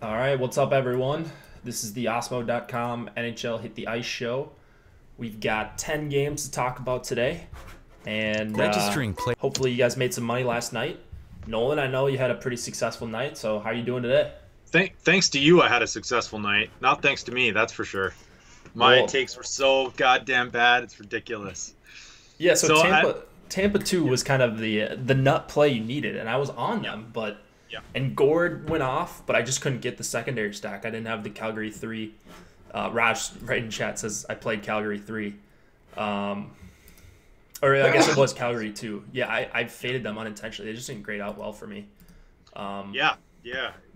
All right, what's up, everyone? This is the Osmo.com NHL Hit the Ice show. We've got 10 games to talk about today, and Registering play. hopefully you guys made some money last night. Nolan, I know you had a pretty successful night, so how are you doing today? Thanks to you, I had a successful night. Not thanks to me, that's for sure. My Well, takes were so goddamn bad, it's ridiculous. yeah, so So Tampa 2 was kind of the nut play you needed, and I was on them, but Yeah. and Gord went off, but I just couldn't get the secondary stack. I didn't have the Calgary 3. Raj right in chat says I played Calgary 3. Or I guess it was Calgary 2. Yeah, I faded them unintentionally. They just didn't grade out well for me. Yeah,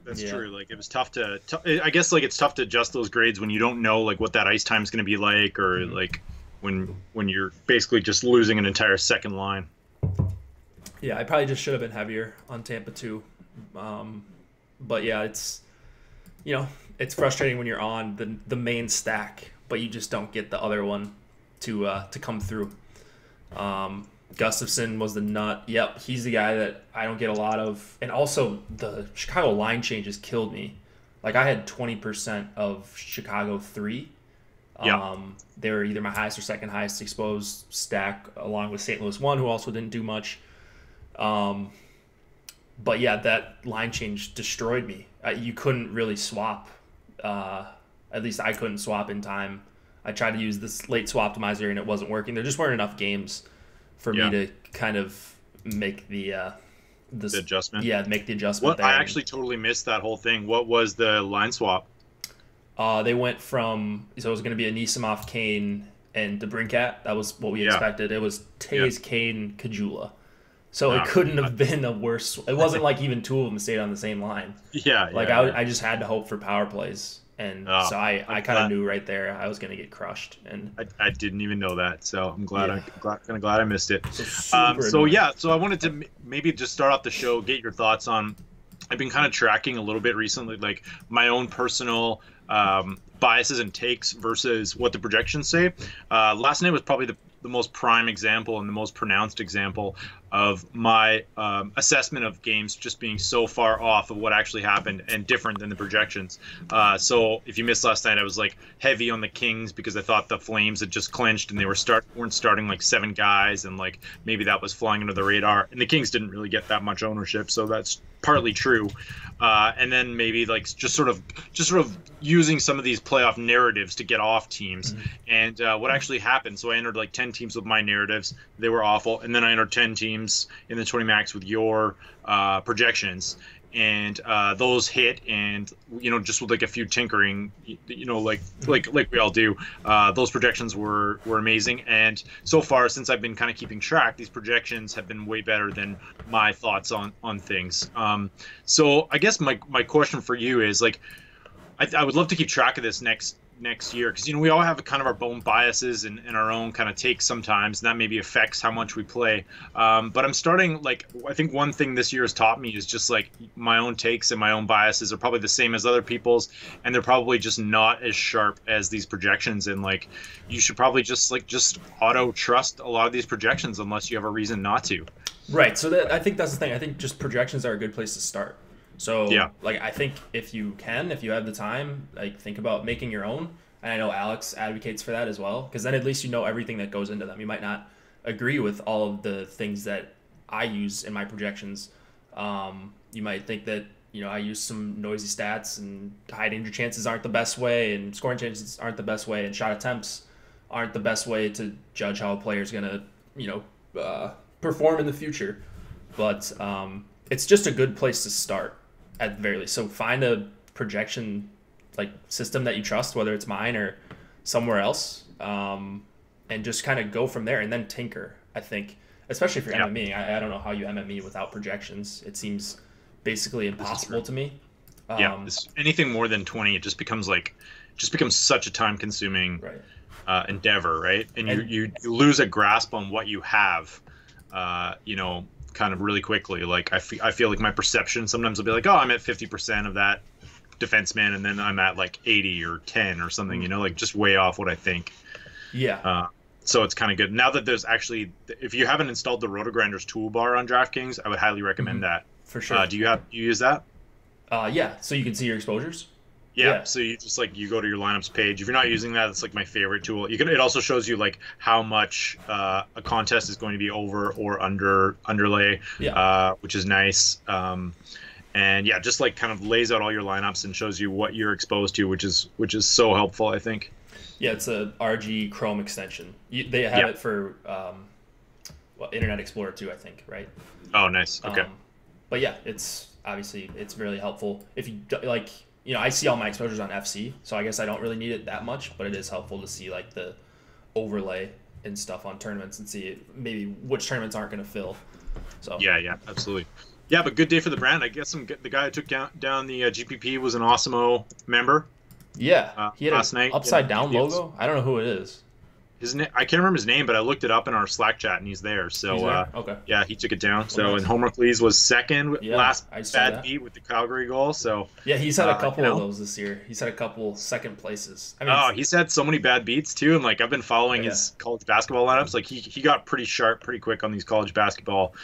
that's Yeah. true. Like it was tough to. I guess like it's tough to adjust those grades when you don't know like what that ice time is going to be like, or like when you're basically just losing an entire second line. Yeah, I probably just should have been heavier on Tampa 2. But yeah, it's frustrating when you're on the main stack, but you just don't get the other one to come through. Gustafson was the nut. Yep, he's the guy that I don't get a lot of. And also, the Chicago line changes killed me. Like, I had 20% of Chicago 3. Yeah. They were either my highest or second highest exposed stack, along with St. Louis 1, who also didn't do much. But yeah, that line change destroyed me. You couldn't really swap. At least I couldn't swap in time. I tried to use this late swap optimizer and it wasn't working. There just weren't enough games for me to kind of make the adjustment. Yeah, make the adjustment. I actually totally missed that whole thing. What was the line swap? They went from, so it was going to be Anisimov, Kane, and DeBrincat. That was what we expected. It was Taves, Kane, Kajula. So it couldn't have been a worse. It wasn't like even two of them stayed on the same line. I just had to hope for power plays. And so I kind of knew right there I was going to get crushed. And I didn't even know that, so I'm glad I missed it. So I wanted to maybe just start off the show, get your thoughts on. I've been kind of tracking a little bit recently, like my own personal biases and takes versus what the projections say. Last night was probably the most prime example and the most pronounced example of my assessment of games just being so far off of what actually happened and different than the projections. So if you missed last night, I was like heavy on the Kings because I thought the Flames had just clinched and they weren't starting like 7 guys, and like maybe that was flying under the radar. And the Kings didn't really get that much ownership, so that's partly true. And then maybe like just sort of using some of these playoff narratives to get off teams. And what actually happened, so I entered like 10 teams with my narratives. They were awful. And then I entered 10 teams in the 20 max with your projections. And those hit, and just with like a few tinkering, like we all do, those projections were amazing. And so far, since I've been kind of keeping track, these projections have been way better than my thoughts on things. So I guess my question for you is like, I would love to keep track of this next year, because we all have kind of our own biases and our own kind of takes sometimes, and that maybe affects how much we play. But I'm starting, like, I think one thing this year has taught me is just like my own takes and my own biases are probably the same as other people's, and they're probably just not as sharp as these projections. And like, you should probably just auto trust a lot of these projections unless you have a reason not to. right, so I think that's the thing. I think just projections are a good place to start. So, like, I think if you have the time, like, think about making your own. And I know Alex advocates for that as well, because then at least you know everything that goes into them. You might not agree with all of the things that I use in my projections. You might think that, I use some noisy stats and high danger chances aren't the best way, and scoring chances aren't the best way, and shot attempts aren't the best way to judge how a player is going to, perform in the future. But it's just a good place to start. At the very least. So find a projection like system that you trust, whether it's mine or somewhere else, and just kind of go from there and then tinker. I think, especially if you're MMEing, I don't know how you MME without projections. It seems basically impossible to me. Anything more than 20, it just becomes such a time consuming endeavor, right? And you lose a grasp on what you have, kind of really quickly. Like I feel like my perception sometimes will be like, oh, I'm at 50% of that defenseman, and then I'm at like 80 or 10 or something, like just way off what I think. So it's kind of good now that there's actually, if you haven't installed the RotoGrinders toolbar on DraftKings, I would highly recommend that for sure. Do you use that? Yeah, so you can see your exposures. Yeah, so you just like you go to your lineups page. If you're not using that, it's like my favorite tool. You can it also shows you like how much a contest is going to be over or underlay, which is nice. And yeah, just like kind of lays out all your lineups and shows you what you're exposed to, which is so helpful, I think. Yeah, it's a RG Chrome extension. They have it for Internet Explorer too, I think, right? Oh, nice. Okay. But yeah, it's obviously it's really helpful if you like. You know, I see all my exposures on FC, so I guess I don't really need it that much, but it is helpful to see like the overlay and stuff on tournaments and see maybe which tournaments aren't going to fill. So yeah, absolutely. Yeah, but good day for the brand. I guess the guy who took down the GPP was an Awesemo member. Yeah, he had last night upside down logo. I don't know who it is. His name, I can't remember his name, but I looked it up in our Slack chat, and he's there. So, he's there? Okay. Yeah, he took it down. So, and Homer Cleese was second last bad beat with the Calgary goal. So, yeah, he's had a couple of those this year. He's had a couple second places. I mean, he's had so many bad beats too. And like I've been following his college basketball lineups. Like he got pretty sharp, pretty quick on these college basketball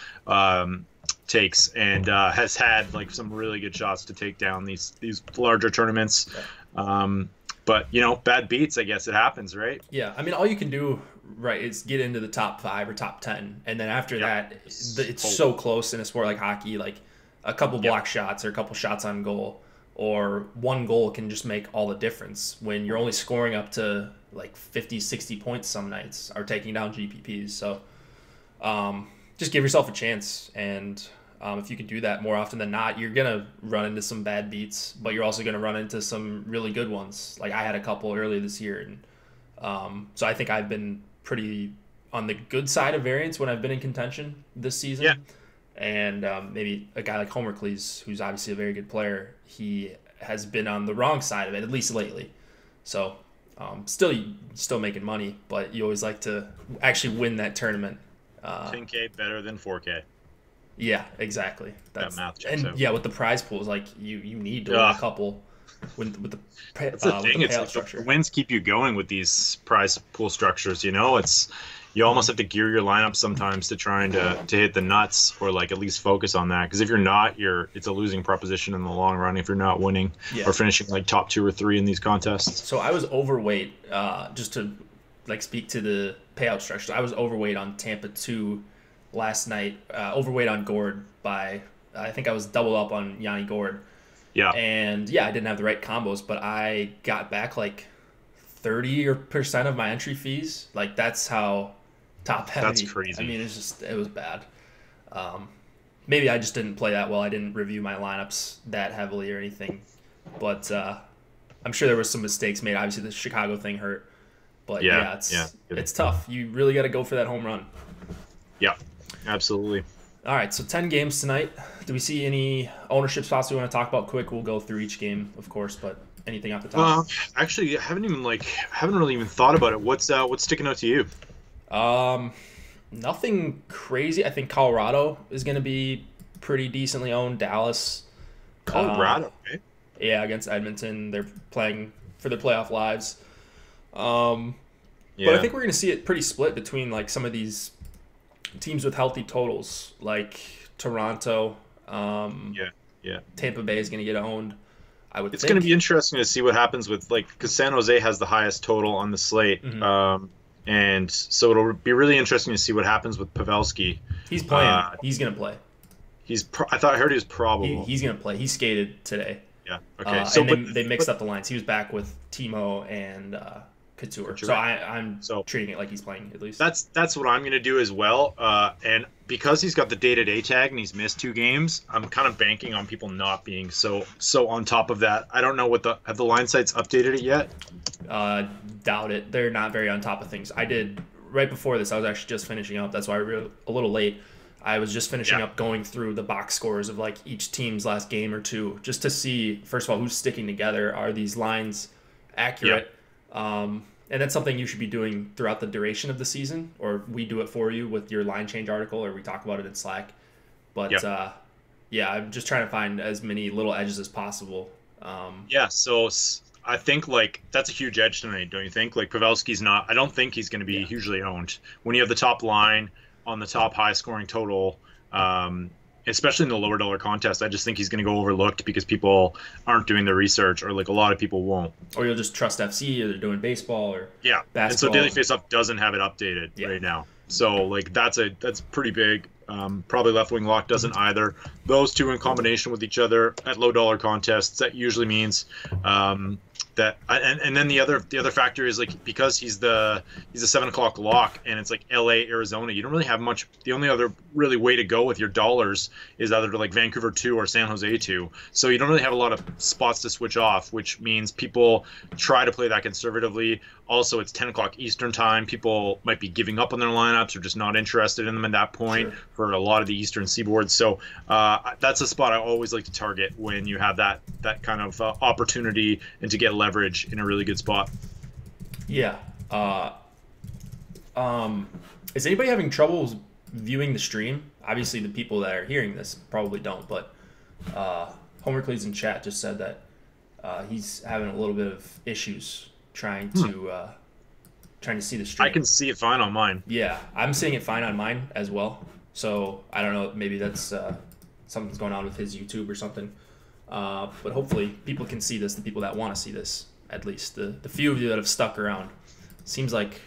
takes, and has had like some really good shots to take down these larger tournaments. Yeah. But, you know, bad beats, I guess it happens, right? Yeah. I mean, all you can do, right, is get into the top 5 or top 10. And then after that, it's so close in a sport like hockey. Like a couple block shots or a couple shots on goal or one goal can just make all the difference when you're only scoring up to like 50, 60 points some nights or taking down GPPs. So just give yourself a chance. And if you can do that more often than not, you're going to run into some bad beats, but you're also going to run into some really good ones. Like I had a couple early this year. And so I think I've been pretty on the good side of variance when I've been in contention this season. Yeah. And maybe a guy like Homer Cleese, who's obviously a very good player, he has been on the wrong side of it, at least lately. So still making money, but you always like to actually win that tournament. 10K better than 4K. Yeah, exactly. That math checks and out. Yeah, with the prize pools, like you need to win a couple with the that's the thing. It's like structure. The wins keep you going with these prize pool structures. You know, you almost have to gear your lineup sometimes to trying to hit the nuts or like at least focus on that. Because if you're not, it's a losing proposition in the long run if you're not winning or finishing like top 2 or 3 in these contests. So I was overweight. Just to like speak to the payout structure, I was overweight on Tampa 2. Last night, overweight on Gord by, I think I was double up on Yanni Gord. Yeah. And yeah, I didn't have the right combos, but I got back like 30% of my entry fees. Like that's how top heavy. That's crazy. I mean, it was bad. Maybe I just didn't play that well. I didn't review my lineups that heavily or anything, but I'm sure there was some mistakes made. Obviously, the Chicago thing hurt, but it's tough. You really got to go for that home run. Yeah. Absolutely. All right, so 10 games tonight. Do we see any ownership spots we want to talk about quick? We'll go through each game, of course, but anything off the top? Actually, I haven't really even thought about it. What's sticking out to you? Nothing crazy. I think Colorado is going to be pretty decently owned. Dallas. Colorado, okay. Yeah, against Edmonton. They're playing for their playoff lives. But I think we're going to see it pretty split between like some of these teams with healthy totals, like Toronto. Tampa Bay is going to get owned. It's going to be interesting to see what happens with because San Jose has the highest total on the slate, and so it'll be really interesting to see what happens with Pavelski. He's playing. He's going to play. I heard he was probable. He's going to play. He skated today. Yeah. Okay. They mixed up the lines. He was back with Timo and Couture. So I'm treating it like he's playing at least. That's what I'm going to do as well. And because he's got the day-to-day tag and he's missed 2 games, I'm kind of banking on people not being so on top of that. I don't know have the line sites updated it yet? Doubt it. They're not very on top of things. I did right before this. I was actually just finishing up. That's why I was a little late. I was just finishing up going through the box scores of like each team's last game or 2, just to see first of all who's sticking together. Are these lines accurate? And that's something you should be doing throughout the duration of the season, or we do it for you with your line change article, or we talk about it in Slack. But I'm just trying to find as many little edges as possible. So I think that's a huge edge tonight, don't you think? Like Pavelski's not. I don't think he's going to be hugely owned when you have the top line on the top high scoring total. especially in the lower dollar contest. I just think he's going to go overlooked because people aren't doing the research, or like a lot of people won't. Or you'll just trust FC, or they're doing baseball or basketball. And so Daily Faceoff doesn't have it updated right now. So like that's pretty big. Probably Left Wing Lock doesn't either. Those two in combination with each other at low dollar contests, that usually means that. And then the other factor is like, because he's a 7 o'clock lock and it's like LA, Arizona, you don't really have much. The only other really way to go with your dollars is either to like Vancouver 2 or San Jose 2. So you don't really have a lot of spots to switch off, which means people try to play that conservatively. Also, it's 10 o'clock Eastern time. People might be giving up on their lineups or just not interested in them at that point for a lot of the Eastern Seaboard. So that's a spot I always like to target when you have that kind of opportunity and to get leverage in a really good spot. Yeah. Is anybody having trouble viewing the stream? Obviously, the people that are hearing this probably don't, but Homer Cleese in chat just said that he's having a little bit of issues trying to see the stream. I can see it fine on mine. Yeah, I'm seeing it fine on mine as well. So I don't know, maybe that's something's going on with his YouTube or something. But hopefully people can see this, the people that want to see this, at least. The few of you that have stuck around. Seems like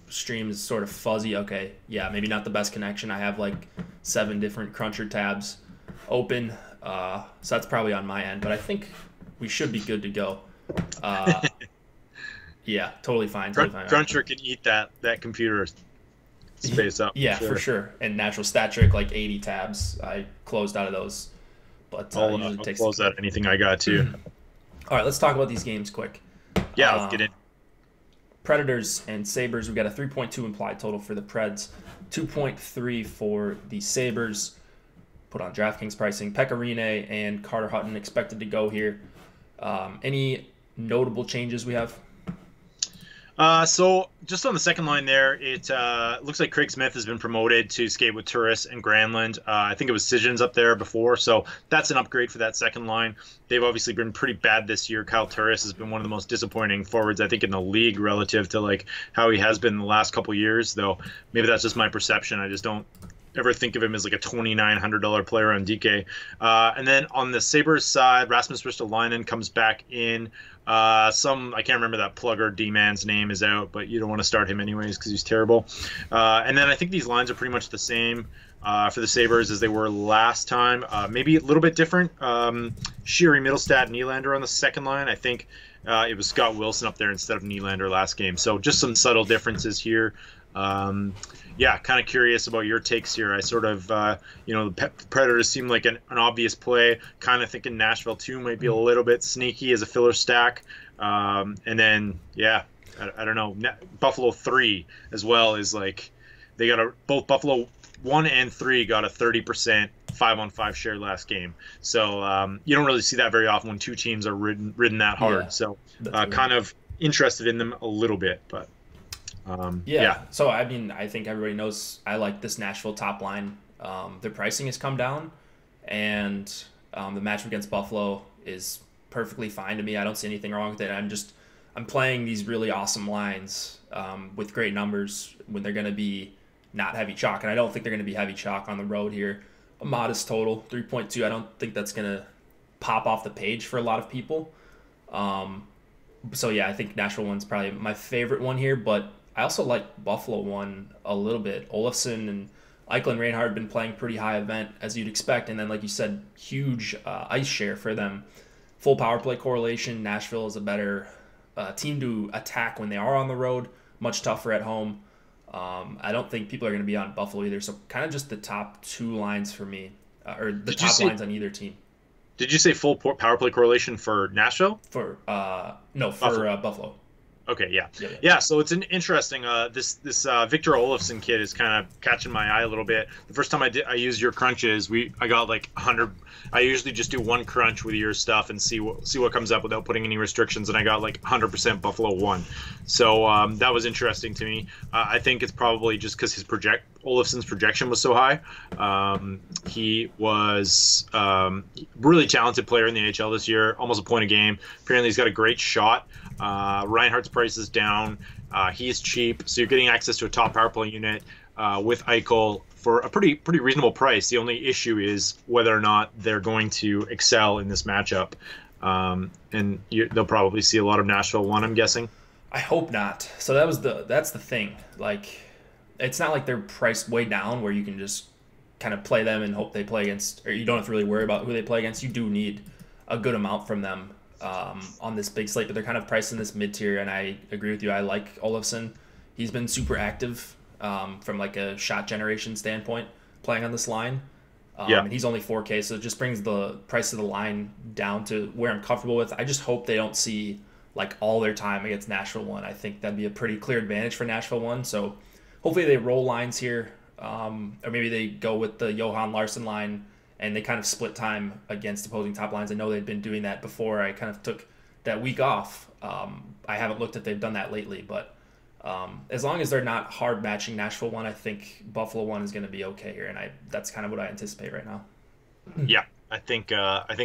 stream is sort of fuzzy. Okay, yeah, maybe not the best connection. I have like 7 different Cruncher tabs open. So that's probably on my end. But I think we should be good to go. Yeah, totally fine. Cruncher can eat that computer space up. Yeah, for sure. And Natural Stat Trick, like 80 tabs. I closed out of those. But I'll close out anything I got too. All right, let's talk about these games quick. Yeah, let's get in. Predators and Sabres. We've got a 3.2 implied total for the Preds, 2.3 for the Sabres. Put on DraftKings pricing. Pekka Rinne and Carter Hutton expected to go here. Any notable changes we have? So just on the second line there, it looks like Craig Smith has been promoted to skate with Turris and Granlund. I think it was Sijins up there before, so that's an upgrade for that second line. They've obviously been pretty bad this year. Kyle Turris has been one of the most disappointing forwards, I think, in the league relative to like how he has been the last couple years, though maybe that's just my perception. I just don't ever think of him as like a $2,900 player on DK. And then on the Sabres side, Rasmus Ristolainen comes back in. I can't remember that plugger D-man's name is out, but you don't want to start him anyways because he's terrible. And then I think these lines are pretty much the same for the Sabres as they were last time. Maybe a little bit different. Sheary, Middlestat, Nylander on the second line. I think it was Scott Wilson up there instead of Nylander last game. So just some subtle differences here. Yeah, kind of curious about your takes here. I sort of, the Predators seem like an obvious play. Kind of thinking Nashville 2 might be a little bit sneaky as a filler stack. And then, yeah, I don't know. Buffalo 3 as well is like, they got both Buffalo 1 and 3 got a 30% 5-on-5 share last game. So you don't really see that very often when two teams are ridden that hard. Yeah, so kind of interested in them a little bit, but. Yeah. So, I mean, I think everybody knows I like this Nashville top line. Their pricing has come down, and the matchup against Buffalo is perfectly fine to me. I don't see anything wrong with it. I'm playing these really awesome lines with great numbers when they're going to be not heavy chalk, and I don't think they're going to be heavy chalk on the road here. A modest total, 3.2. I don't think that's going to pop off the page for a lot of people. So, yeah, I think Nashville 1's probably my favorite one here, but I also like Buffalo 1 a little bit. Olofsson and Eichel and Reinhart have been playing pretty high event, as you'd expect. And then, like you said, huge ice share for them. Full power play correlation. Nashville is a better team to attack when they are on the road. Much tougher at home. I don't think people are going to be on Buffalo either. So kind of just the top 2 lines for me, or the top lines on either team. Did you say full power play correlation for Nashville? For Buffalo. Okay, yeah. So it's interesting. This Victor Olofsson kid is kind of catching my eye a little bit. The first time I used your crunches, I got like 100. I usually just do one crunch with your stuff and see what comes up without putting any restrictions, and I got like 100% Buffalo 1. So that was interesting to me. I think it's probably just because Olofsson's projection was so high. He was really talented player in the NHL this year, almost a point a game. Apparently, he's got a great shot. Reinhardt's price is down. He is cheap, so you're getting access to a top power play unit with Eichel for a pretty reasonable price. The only issue is whether or not they're going to excel in this matchup. They'll probably see a lot of Nashville 1, I'm guessing. I hope not. So that's the thing. Like, it's not like they're priced way down where you can just kind of play them and hope they play against, or you don't have to really worry about who they play against. You do need a good amount from them on this big slate, but they're kind of priced in this mid-tier, and I agree with you. I like Olofsson. He's been super active from like a shot generation standpoint playing on this line. And he's only 4K, so it just brings the price of the line down to where I'm comfortable with. I just hope they don't see like all their time against Nashville 1. I think that'd be a pretty clear advantage for Nashville 1. So hopefully they roll lines here, or maybe they go with the Johan Larsson line and they kind of split time against opposing top lines. I know they've been doing that before. I kind of took that week off. I haven't looked if they've done that lately, but as long as they're not hard matching Nashville 1, I think Buffalo 1 is going to be okay here, and that's kind of what I anticipate right now. Yeah, I think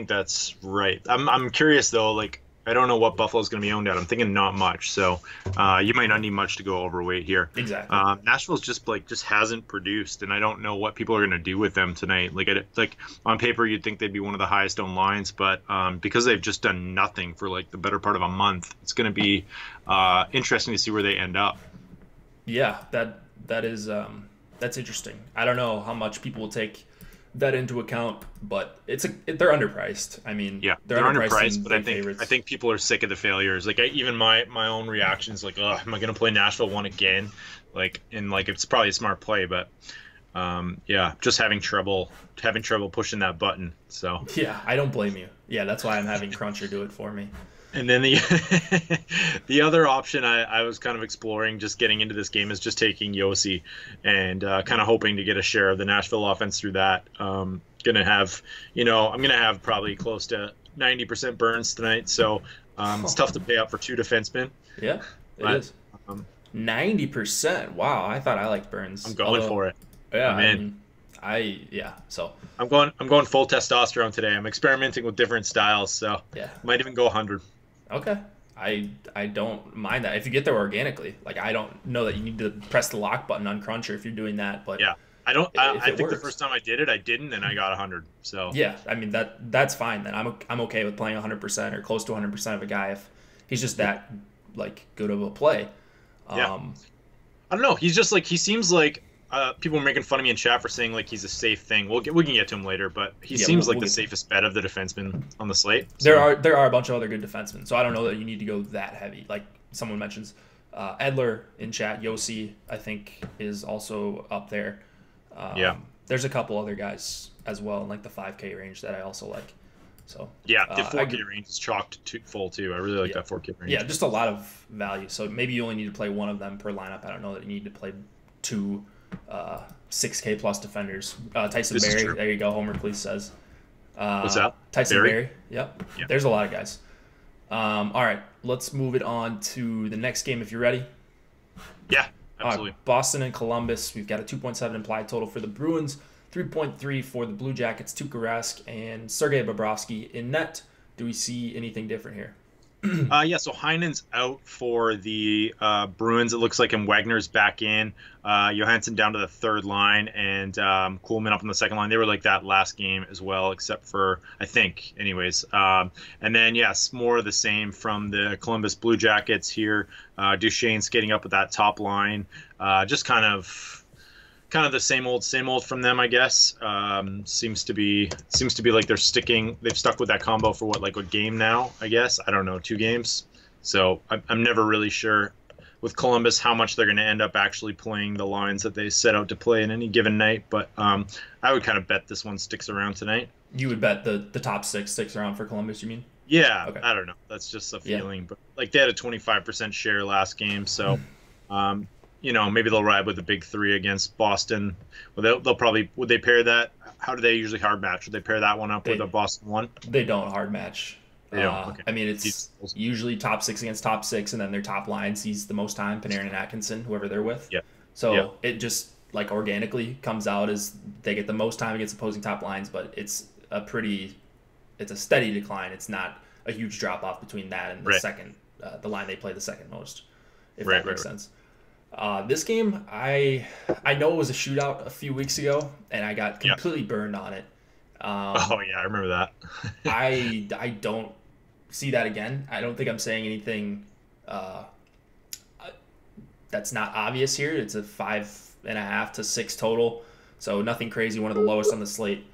that's right. I'm curious though, like, I don't know what Buffalo's going to be owned at. I'm thinking not much, so you might not need much to go overweight here. Exactly. Nashville's just hasn't produced, and I don't know what people are going to do with them tonight. Like on paper, you'd think they'd be one of the highest owned lines, but because they've just done nothing for like the better part of a month, it's going to be interesting to see where they end up. Yeah, that is that's interesting. I don't know how much people will take that into account, but they're underpriced. I mean, yeah, they're underpriced, but I think people are sick of the failures. Like even my own reactions, like, oh, am I going to play Nashville 1 again? Like, and like it's probably a smart play, but yeah, just having trouble pushing that button. So yeah, I don't blame you. Yeah, that's why I'm having Cruncher do it for me. And then the other option I was kind of exploring just getting into this game is just taking Yossi and kind of hoping to get a share of the Nashville offense through that. I'm gonna have probably close to 90% Burns tonight, so it's tough to pay up for 2 defensemen. Yeah, it is. 90%. Wow, I thought I liked Burns. I'm going for it. Yeah, I'm in. So I'm going full testosterone today. I'm experimenting with different styles, so yeah, might even go 100. Okay. I don't mind that if you get there organically. Like, I don't know that you need to press the lock button on Cruncher if you're doing that, but yeah, I think works. The first time I did it, I didn't, and I got 100. So yeah, I mean that's fine. Then I'm okay with playing 100% or close to 100% of a guy if he's just that like good of a play. Yeah. I don't know. He's just like, he seems like people are making fun of me in chat for saying like he's a safe thing. We can get to him later, but he seems like the safest bet of the defensemen on the slate. So. There are a bunch of other good defensemen, so I don't know that you need to go that heavy. Like someone mentions, Edler in chat, Yossi I think is also up there. Yeah, there's a couple other guys as well in like the 5K range that I also like. So yeah, the 4K range is chalked full too. I really like that 4K range. Yeah, just a lot of value. So maybe you only need to play one of them per lineup. I don't know that you need to play 2 6K plus defenders. Tyson Barrie, there you go. Homer Police says. What's that? Tyson Barrie. Yep. Yeah. There's a lot of guys. All right, let's move it on to the next game if you're ready. Yeah, absolutely. Boston and Columbus. We've got a 2.7 implied total for the Bruins, 3.3 for the Blue Jackets. Tuukka Rask and Sergei Bobrovsky in net. Do we see anything different here? Yeah, so Heinen's out for the Bruins. It looks like, and Wagner's back in. Johansson down to the third line, and Kuhlman up on the second line. They were like that last game as well, except for, I think, anyways. And then, yes, more of the same from the Columbus Blue Jackets here. Duchesne skating up with that top line. Just kind of the same old from them, I guess. Seems to be like they've stuck with that combo for what game now, I guess. I don't know, 2 games. So I'm never really sure with Columbus how much they're going to end up actually playing the lines that they set out to play in any given night. But I would kind of bet this one sticks around tonight. You would bet the top 6 sticks around for Columbus, you mean? Yeah, okay. I don't know. That's just a feeling. Yeah. But they had a 25% share last game, so maybe they'll ride with the big 3 against Boston. Well, they'll probably, would they pair that? How do they usually hard match? Would they pair that one up with a Boston 1? They don't hard match. They don't. Okay. I mean, it's usually top 6 against top 6, and then their top line sees the most time, Panarin and Atkinson, whoever they're with. Yeah. So it just organically comes out as they get the most time against opposing top lines, but it's a steady decline. It's not a huge drop off between that and the second, the line they play the second most, if that makes sense. This game, I know it was a shootout a few weeks ago, and I got completely burned on it. Oh yeah, I remember that. I don't see that again. I don't think I'm saying anything that's not obvious here. It's a 5.5 to 6 total, so nothing crazy. One of the lowest on the slate.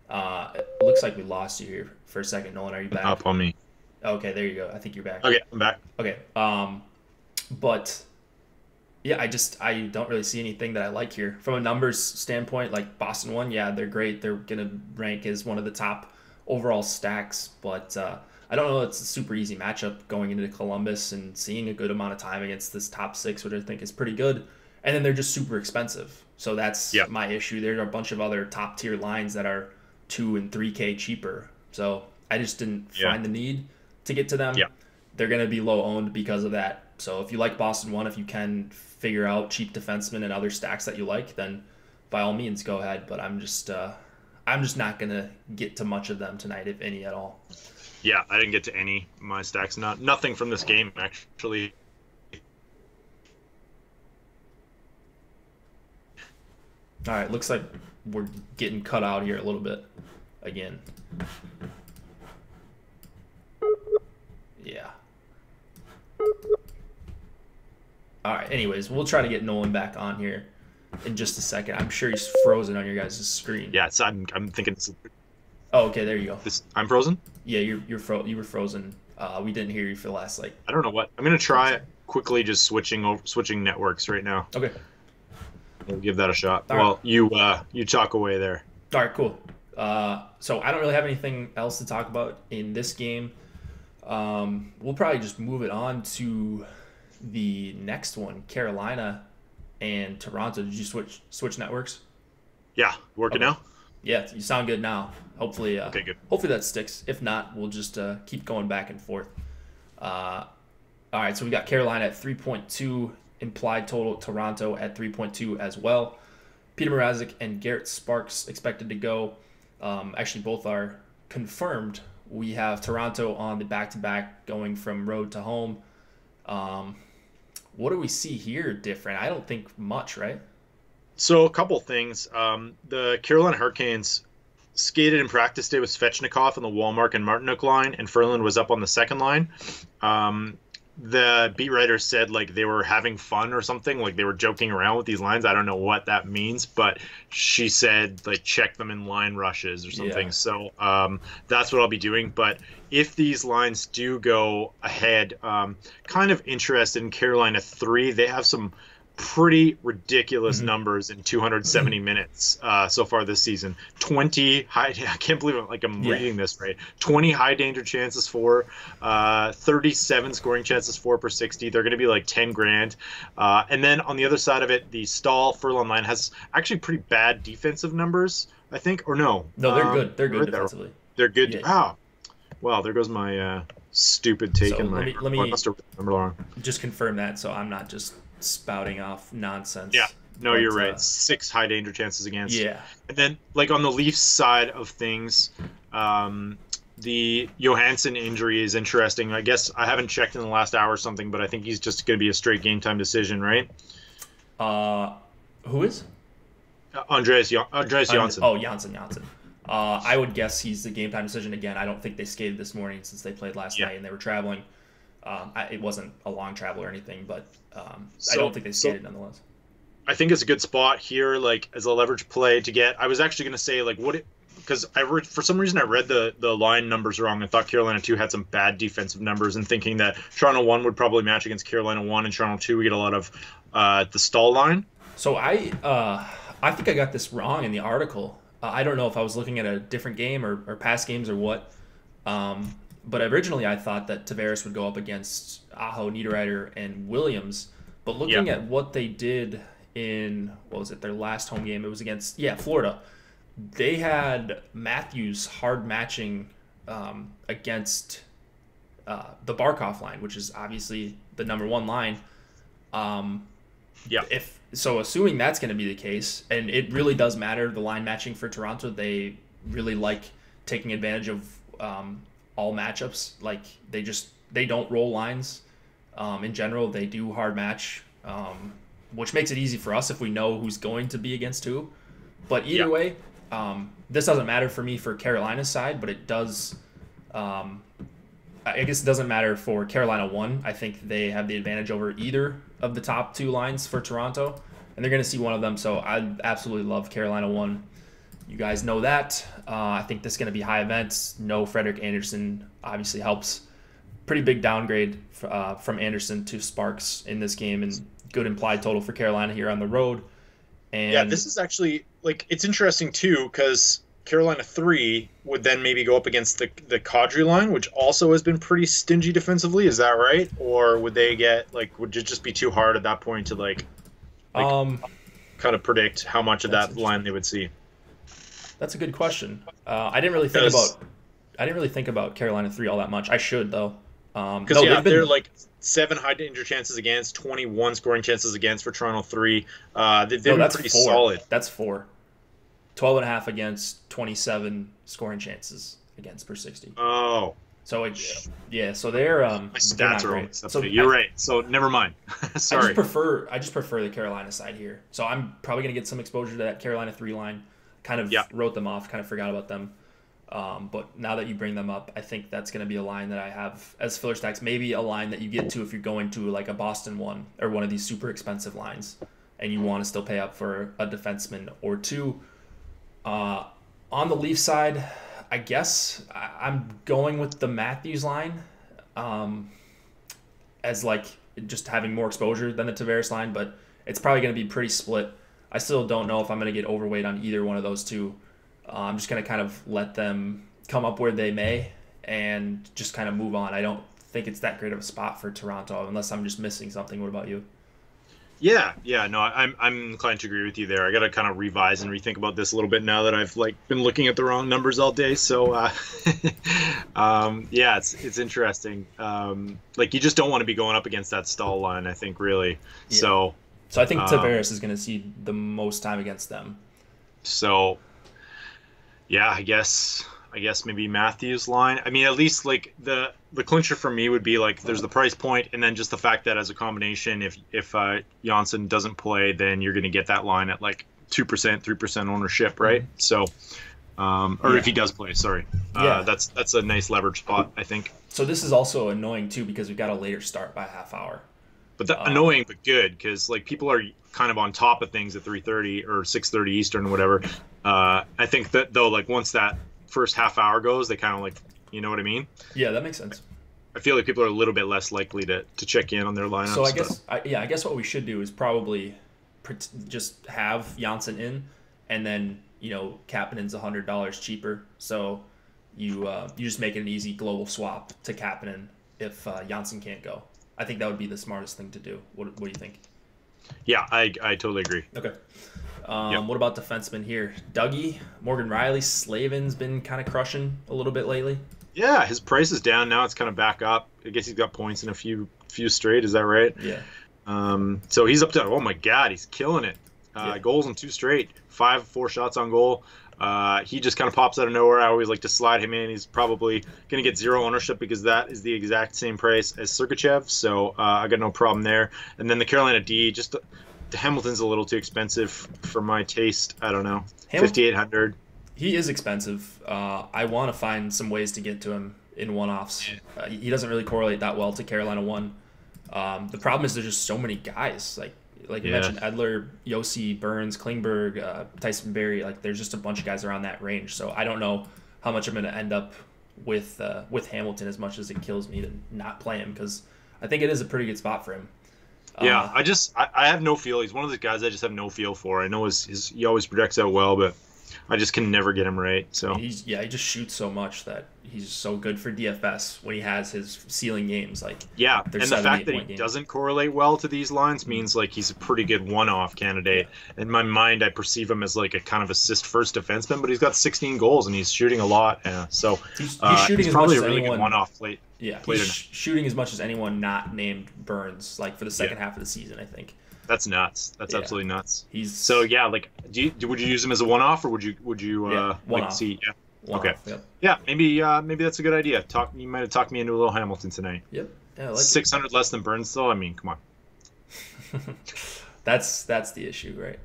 It looks like we lost you here for a second. Nolan, are you back? Up on me. Okay, there you go. I think you're back. Okay, I'm back. Okay. But yeah, I don't really see anything that I like here from a numbers standpoint. Like Boston won, yeah, they're great. They're gonna rank as one of the top overall stacks, but I don't know. It's a super easy matchup going into Columbus and seeing a good amount of time against this top 6, which I think is pretty good. And then they're just super expensive, so that's my issue. There are a bunch of other top tier lines that are 2 and 3K cheaper, so I just didn't find the need to get to them. Yeah. They're gonna be low owned because of that. So if you like Boston 1, if you can figure out cheap defensemen and other stacks that you like, then by all means go ahead. But I'm just not gonna get to much of them tonight, if any at all. Yeah, I didn't get to any of my stacks. Nothing from this game actually. All right, looks like we're getting cut out here a little bit again. Yeah. All right, anyways, we'll try to get Nolan back on here in just a second. I'm sure he's frozen on your guys' screen. Yeah, I'm thinking. Oh, okay, there you go. I'm frozen? Yeah, you were frozen. We didn't hear you for the last I don't know what. I'm gonna try quickly just switching networks right now. Okay. We'll give that a shot. All right. You talk away there. All right, cool. So I don't really have anything else to talk about in this game. We'll probably just move it on to the next one, Carolina and Toronto. Did you switch networks? Yeah, working now? Yeah, you sound good now. Hopefully, okay, good. Hopefully that sticks. If not, we'll just keep going back and forth. All right, so we got Carolina at 3.2 implied total. Toronto at 3.2 as well. Peter Mrazek and Garrett Sparks expected to go. Actually, both are confirmed. We have Toronto on the back-to-back going from road to home. What do we see here different? I don't think much, right? So a couple things. The Carolina Hurricanes skated in practice day with Svechnikov on the Walmart and Martinook line, and Ferland was up on the second line. The beat writer said like they were having fun or something, like they were joking around with these lines. I don't know what that means, but she said like check them in line rushes or something. Yeah. So that's what I'll be doing. But if these lines do go ahead, kind of interested in Carolina 3. They have some pretty ridiculous numbers in 270 minutes so far this season. 20 high, I can't believe I'm reading this right. 20 high danger chances for, 37 scoring chances for per 60. They're going to be like 10 grand. And then on the other side of it, the Stahl Furlan line has actually pretty bad defensive numbers, I think, or no? No, they're good. They're good defensively. They're good. Yeah. Well, there goes my stupid take. So let me I must have remembered wrong. Just confirm that, so I'm not just spouting off nonsense. Yeah, no, you're right. 6 high danger chances against. Yeah. And then, like on the Leafs side of things, the Johansson injury is interesting. I guess I haven't checked in the last hour or something, but I think he's just going to be a straight game time decision, right? Who is? Andreas Johnsson. Janssen. I would guess he's the game time decision again. I don't think they skated this morning since they played last night and they were traveling. It wasn't a long travel or anything, but I don't think they skated nonetheless. I think it's a good spot here, like as a leverage play to get. I was actually going to say, like, because for some reason I read the line numbers wrong. I thought Carolina 2 had some bad defensive numbers, and thinking that Toronto 1 would probably match against Carolina 1, and Toronto 2 we get a lot of the Stahl line. So I think I got this wrong in the article. I don't know if I was looking at a different game or past games or what. But originally I thought that Tavares would go up against Aho, Niederreiter, and Williams. But looking at what they did in, their last home game, it was against, Florida. They had Matthews hard matching against the Barkov line, which is obviously the number 1 line. Assuming that's going to be the case, and it really does matter, the line matching for Toronto, they really like taking advantage of all matchups. Like they don't roll lines in general. They do hard match which makes it easy for us if we know who's going to be against who. But either way, this doesn't matter for me for Carolina's side, but it does. I guess it doesn't matter for Carolina 1. I think they have the advantage over either of the top 2 lines for Toronto, and they're going to see one of them. So I absolutely love Carolina 1. You guys know that. I think this is going to be high events. No Frederik Andersen obviously helps. Pretty big downgrade from Andersen to Sparks in this game, and good implied total for Carolina here on the road. And yeah, this is actually, like, it's interesting too, because Carolina 3 would then maybe go up against the Kadri line, which also has been pretty stingy defensively. Is that right? Or would they get, like, would it just be too hard at that point to like kind of predict how much of that line they would see? That's a good question. I didn't really think about Carolina 3 all that much. I should though. Because they're like 7 high danger chances against, 21 scoring chances against for Toronto 3. They've been pretty solid. That's 4. 12.5 against, 27 scoring chances against per 60. Oh. So so they're my stats are always up to you're right. So never mind. Sorry. I just prefer the Carolina side here. So I'm probably gonna get some exposure to that Carolina 3 line. Kind of wrote them off, kind of forgot about them. But now that you bring them up, I think that's going to be a line that I have as filler stacks. Maybe a line that you get to if you're going to like a Boston 1 or one of these super expensive lines and you want to still pay up for a defenseman or 2. On the Leaf side, I guess I'm going with the Matthews line as like just having more exposure than the Tavares line, but it's probably going to be pretty split. I still don't know if I'm going to get overweight on either one of those 2. I'm just going to kind of let them come up where they may and just kind of move on. I don't think it's that great of a spot for Toronto unless I'm just missing something. What about you? Yeah, no, I'm inclined to agree with you there. I got to kind of revise and rethink about this a little bit now that I've like been looking at the wrong numbers all day. So, yeah, it's interesting. Like you just don't want to be going up against that stall line, I think, really. Yeah. So I think Tavares is going to see the most time against them. So. Yeah, I guess maybe Matthews line. I mean, at least like the clincher for me would be like there's the price point, and then just the fact that as a combination, if Janssen doesn't play, then you're going to get that line at like 2%, 3% ownership, right? Mm-hmm. So, or if he does play, sorry, that's a nice leverage spot, I think. So this is also annoying too because we've got a later start by a half hour. But annoying, but good because like people are kind of on top of things at 3:30 or 6:30 Eastern or whatever. I think that though, like once that first half hour goes, they kind of like, you know what I mean? Yeah, that makes sense. I feel like people are a little bit less likely to check in on their lineups. So I guess what we should do is probably just have Janssen in, and then Kapanen's $100 cheaper. So you just make it an easy global swap to Kapanen if Janssen can't go. I think that would be the smartest thing to do. What do you think? Yeah, I totally agree. Okay. What about defensemen here? Dougie, Morgan Riley, Slavin's been kind of crushing a little bit lately. Yeah, his price is down now. It's kind of back up. I guess he's got points in a few straight. Is that right? Yeah. So he's up to, oh my God, he's killing it. Goals in 2 straight, 4 shots on goal. He just kind of pops out of nowhere. I always like to slide him in. He's probably going to get 0 ownership because that is the exact same price as Sergachev. So I got no problem there. And then the Carolina D, just the Hamilton's a little too expensive for my taste. I don't know, $5,800. He is expensive. I want to find some ways to get to him in one-offs. He doesn't really correlate that well to Carolina 1. The problem is there's just so many guys. Like you mentioned, Edler, Yossi, Burns, Klingberg, Tyson Barrie. Like there's just a bunch of guys around that range. So I don't know how much I'm going to end up with Hamilton as much as it kills me to not play him because I think it is a pretty good spot for him. Yeah, I have no feel. He's one of those guys I just have no feel for. I know he always projects out well, but I just can never get him right. So he just shoots so much that he's so good for DFS when he has his ceiling games. Like and the fact that he doesn't correlate well to these lines means like he's a pretty good one-off candidate. In my mind, I perceive him as like a kind of assist-first defenseman, but he's got 16 goals and he's shooting a lot. So he's shooting he's probably as much a really as anyone, good one-off plate. Yeah, he's shooting as much as anyone not named Burns, like for the second half of the season, I think. That's nuts. That's absolutely nuts. So like, would you use him as a one-off, or would you like to see? Yeah. Okay. Yep. Yeah, maybe that's a good idea. You might have talked me into a little Hamilton tonight. Yep. Yeah, 600 less than Burns, though. I mean, come That's the issue, right?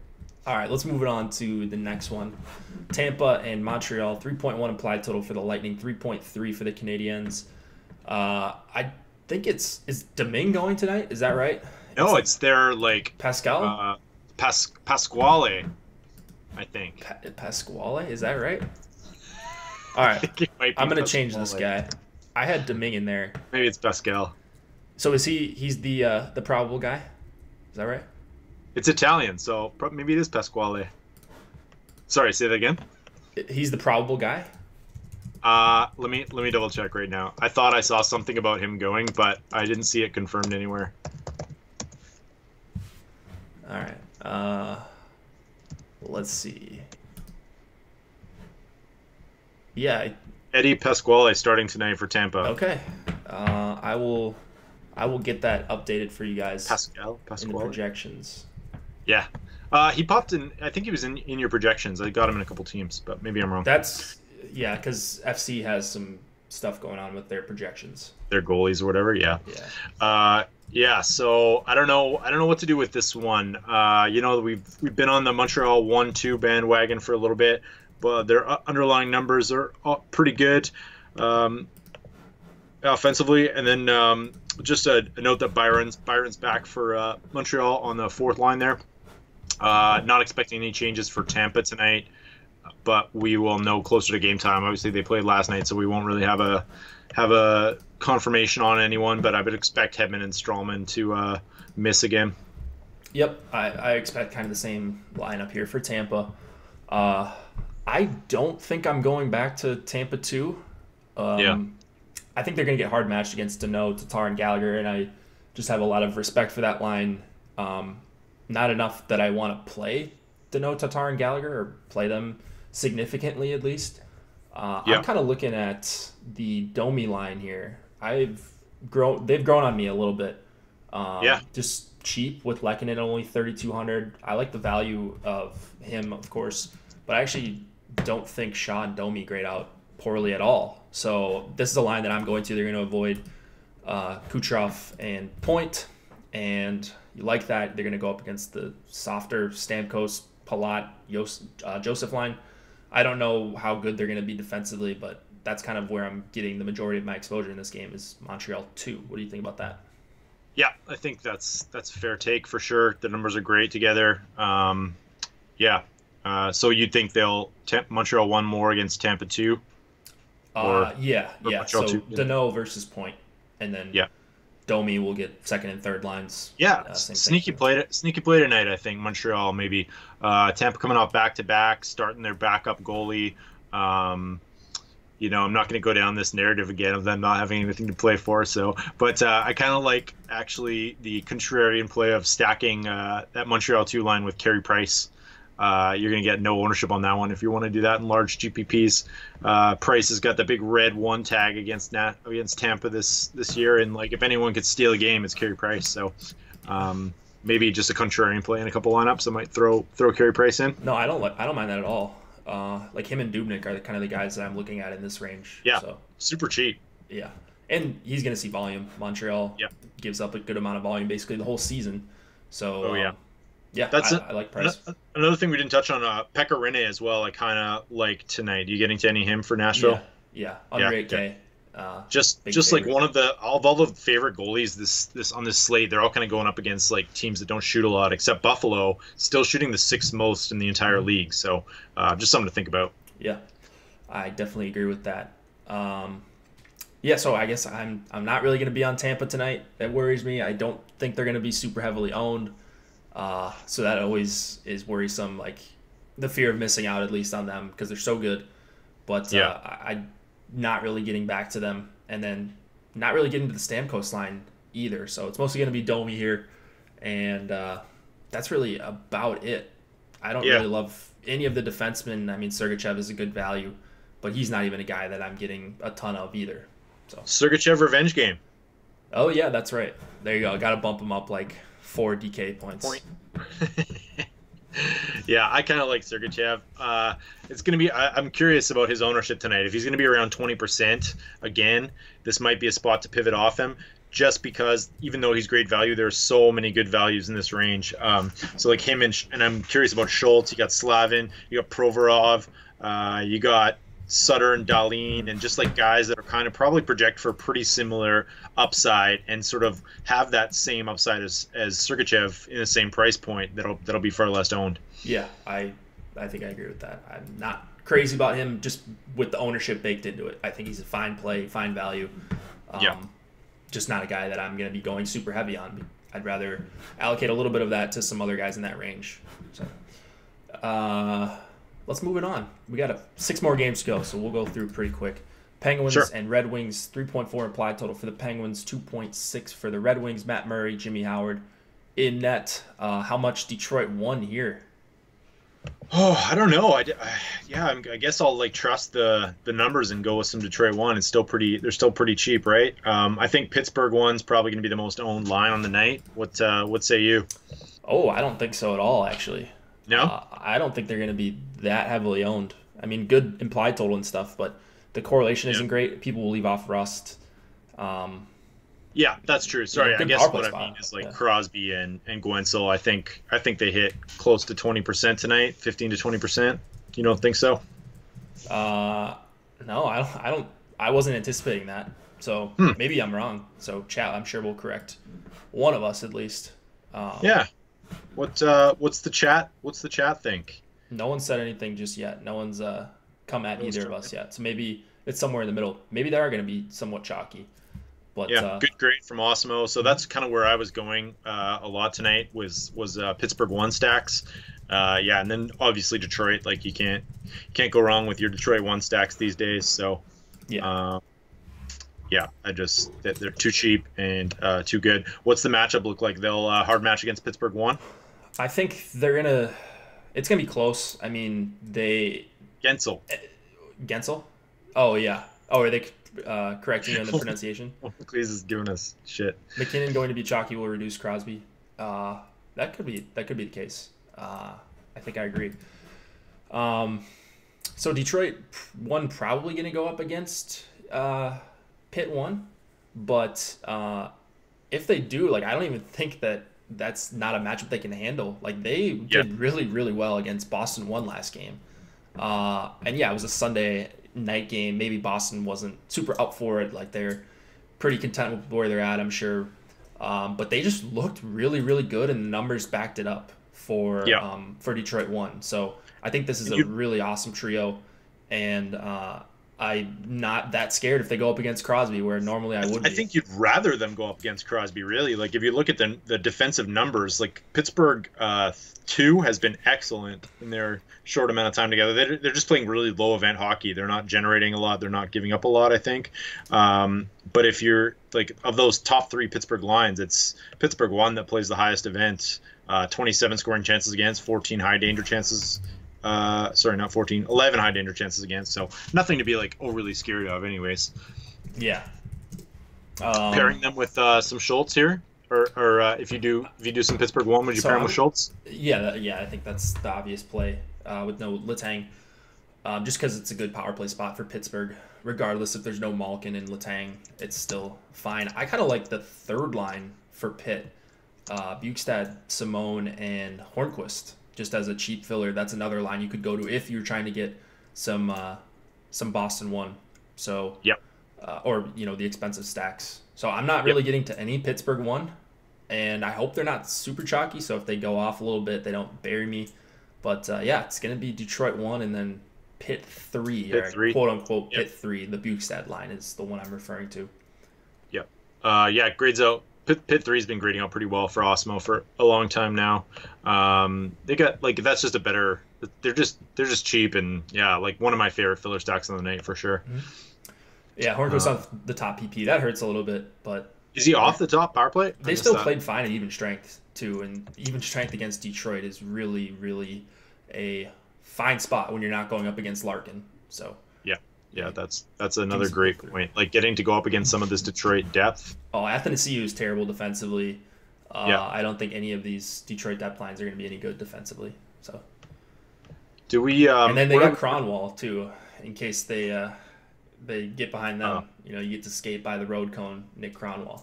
All right, let's move it on to the next one. Tampa and Montreal, 3.1 implied total for the Lightning, 3.3 for the Canadiens. I think is Domingue going tonight? Is that right? No, it's their Pascal? Pasquale, I think. Pasquale? Is that right? All right, I'm going to change this guy. I had Domingue in there. Maybe it's Pascal. So he's the probable guy? Is that right? It's Italian, so maybe it is Pasquale. Sorry, say that again. He's the probable guy? Let me double check right now. I thought I saw something about him going, but I didn't see it confirmed anywhere. All right. Let's see. Yeah. Eddie Pasquale starting tonight for Tampa. Okay. I will get that updated for you guys. Pasquale in the projections. Yeah. He popped in. I think he was in your projections. I got him in a couple teams, but maybe I'm wrong. Yeah, because FC has some stuff going on with their projections. Their goalies or whatever. Yeah. Yeah. Yeah. So I don't know what to do with this one. We've been on the Montreal 1-2 bandwagon for a little bit, but their underlying numbers are pretty good offensively. And then just a note that Byron's back for Montreal on the fourth line there. Not expecting any changes for Tampa tonight, but we will know closer to game time. Obviously, they played last night, so we won't really have a confirmation on anyone. But I would expect Hedman and Strawman to miss again. Yep, I expect kind of the same lineup here for Tampa. I don't think I'm going back to Tampa 2. I think they're going to get hard matched against Danault, Tatar, and Gallagher, and I just have a lot of respect for that line. Not enough that I want to play Danault, Tatar, and Gallagher, or play them significantly at least. I'm kind of looking at the Domi line here. They've grown on me a little bit. Just cheap with Lehkonen at only 3,200. I like the value of him, of course, but I actually don't think Shaw and Domi grade out poorly at all. So this is a line that I'm going to. They're going to avoid Kucherov and Point, and you like that. They're going to go up against the softer Stamkos, Palat, Joseph line. I don't know how good they're going to be defensively, but that's kind of where I'm getting the majority of my exposure in this game is Montreal 2. What do you think about that? Yeah, I think that's a fair take for sure. The numbers are great together. So you'd think Montreal 1 more against Tampa 2? Yeah. So 2, Danault versus Point, and then Domi will get second and third lines. Yeah, sneaky play tonight. I think Montreal maybe. Tampa coming off back-to-back, starting their backup goalie. I'm not going to go down this narrative again of them not having anything to play for. But I kind of like actually the contrarian play of stacking that Montreal 2 line with Carey Price. You're going to get no ownership on that one if you want to do that in large GPPs. Price has got the big red 1 tag against Tampa this year, and if anyone could steal a game, it's Carey Price. So maybe just a contrarian play in a couple lineups. I might throw Carey Price in. No, I don't mind that at all. Him and Dubnyk are kind of the guys that I'm looking at in this range. Yeah, so super cheap. Yeah, and he's going to see volume. Montreal gives up a good amount of volume basically the whole season. So yeah, I like Price. Another thing we didn't touch on, Pekka Rinne as well. I kind of like tonight. You getting to any him for Nashville? Yeah, under 8K. Just favorite. Like one of all the favorite goalies this on this slate, they're all kind of going up against teams that don't shoot a lot, except Buffalo, still shooting the 6th most in the entire league. So just something to think about. Yeah, I definitely agree with that. So I guess I'm not really going to be on Tampa tonight. That worries me. I don't think they're going to be super heavily owned. So that always is worrisome, the fear of missing out at least on them because they're so good. But I'm not really getting back to them, and then not really getting to the Stamkos line either. So it's mostly going to be Domi here, and that's really about it. I don't really love any of the defensemen. I mean, Sergachev is a good value, but he's not even a guy that I'm getting a ton of either. So Sergachev revenge game. Oh yeah, that's right. There you go. Got to bump him up 4 DK points. Yeah, I kind of like Sergachev. It's going to be. I'm curious about his ownership tonight. If he's going to be around 20% again, this might be a spot to pivot off him. just because even though he's great value, there's so many good values in this range. So like him and I'm curious about Schultz. You got Slavin, you got Provorov, you got Sutter and Dahlin, and just like guys that are kind of probably project for pretty similar upside and sort of have that same upside as Sergachev in the same price point that'll be far less owned. Yeah, I think I agree with that. I'm not crazy about him just with the ownership baked into it. I think he's a fine play, fine value. Just not a guy that I'm going to be going super heavy on. I'd rather allocate a little bit of that to some other guys in that range. So, let's move it on. We got 6 more games to go, so we'll go through pretty quick. Penguins and Red Wings, 3.4 implied total for the Penguins, 2.6 for the Red Wings. Matt Murray, Jimmy Howard in net. How much Detroit won here? Oh, I don't know. I guess I'll like trust the numbers and go with some Detroit one. They're still pretty cheap, right? I think Pittsburgh one's probably going to be the most owned line on the night. What say you? Oh, I don't think so at all, actually. No? I don't think they're going to be that heavily owned. I mean, good implied total and stuff, but the correlation isn't great. People will leave off Rust. Yeah, that's true. Sorry, I guess what I mean is like Crosby and Guentzel. I think they hit close to 20% tonight, 15 to 20%. You don't think so? No, I don't. I wasn't anticipating that. So maybe I'm wrong. So chat, I'm sure will correct one of us at least. Yeah. What's the chat think? No one said anything just yet. No one's come at either of us yet. So maybe it's somewhere in the middle. Maybe they are going to be somewhat chalky. But, yeah, good grade from Osmo. So that's kind of where I was going a lot tonight was Pittsburgh one stacks. And then obviously Detroit. Like you can't go wrong with your Detroit one stacks these days. So they're too cheap and too good. What's the matchup look like? They'll hard match against Pittsburgh one. I think it's gonna be close. I mean Gensel. Oh yeah. Oh, are they correcting you on the pronunciation? Cleese is giving us shit. McKinnon going to be chalky will reduce Crosby. That could be the case. I think I agree. So Detroit one probably going to go up against Pitt one, but if they do, like I don't even think that's not a matchup they can handle. Like they did really, really well against Boston one last game. And yeah, it was a Sunday night game. Maybe Boston wasn't super up for it. Like they're pretty content with where they're at, I'm sure. But they just looked really, really good, and the numbers backed it up for Detroit one. So I think this is a really awesome trio, and I'm not that scared if they go up against Crosby, where normally I would be. I think you'd rather them go up against Crosby, really. Like if you look at the defensive numbers, like Pittsburgh 2 has been excellent in their short amount of time together. They're just playing really low event hockey. They're not generating a lot. They're not giving up a lot, I think. But if you're like of those top 3 Pittsburgh lines, it's Pittsburgh 1 that plays the highest event, 27 scoring chances against, 14 high danger chances. Not 14, 11 high danger chances against. So nothing to be like overly scared of anyways. Yeah. Pairing them with some Schultz here. Or if you do some Pittsburgh one, would you pair him with Schultz? Yeah, I think that's the obvious play with no Letang, just because it's a good power play spot for Pittsburgh. Regardless if there's no Malkin and Letang, it's still fine. I kind of like the third line for Pitt, Bukestad, Simone, and Hornquist, just as a cheap filler. That's another line you could go to if you're trying to get some Boston one. So or the expensive stacks. So I'm not really getting to any Pittsburgh one, and I hope they're not super chalky. So if they go off a little bit, they don't bury me. But it's going to be Detroit one and then Pitt 3, quote unquote Pitt 3. The Bukestad line is the one I'm referring to. Yep. Grades out. Pitt 3 has been grading out pretty well for Osmo for a long time now. They got that's just a better. They're just cheap and one of my favorite filler stacks on the night for sure. Mm-hmm. Yeah, Hornquist on the top PP. That hurts a little bit, but is he off the top power play? They still played fine at even strength too, and even strength against Detroit is really, really a fine spot when you're not going up against Larkin. So that's another great point. Like getting to go up against some of this Detroit depth. Oh, Athanasiou is terrible defensively. I don't think any of these Detroit depth lines are going to be any good defensively. So do we? And then they got Cronwall too, in case they get behind them. You get to skate by the road cone, Nick Cronwall.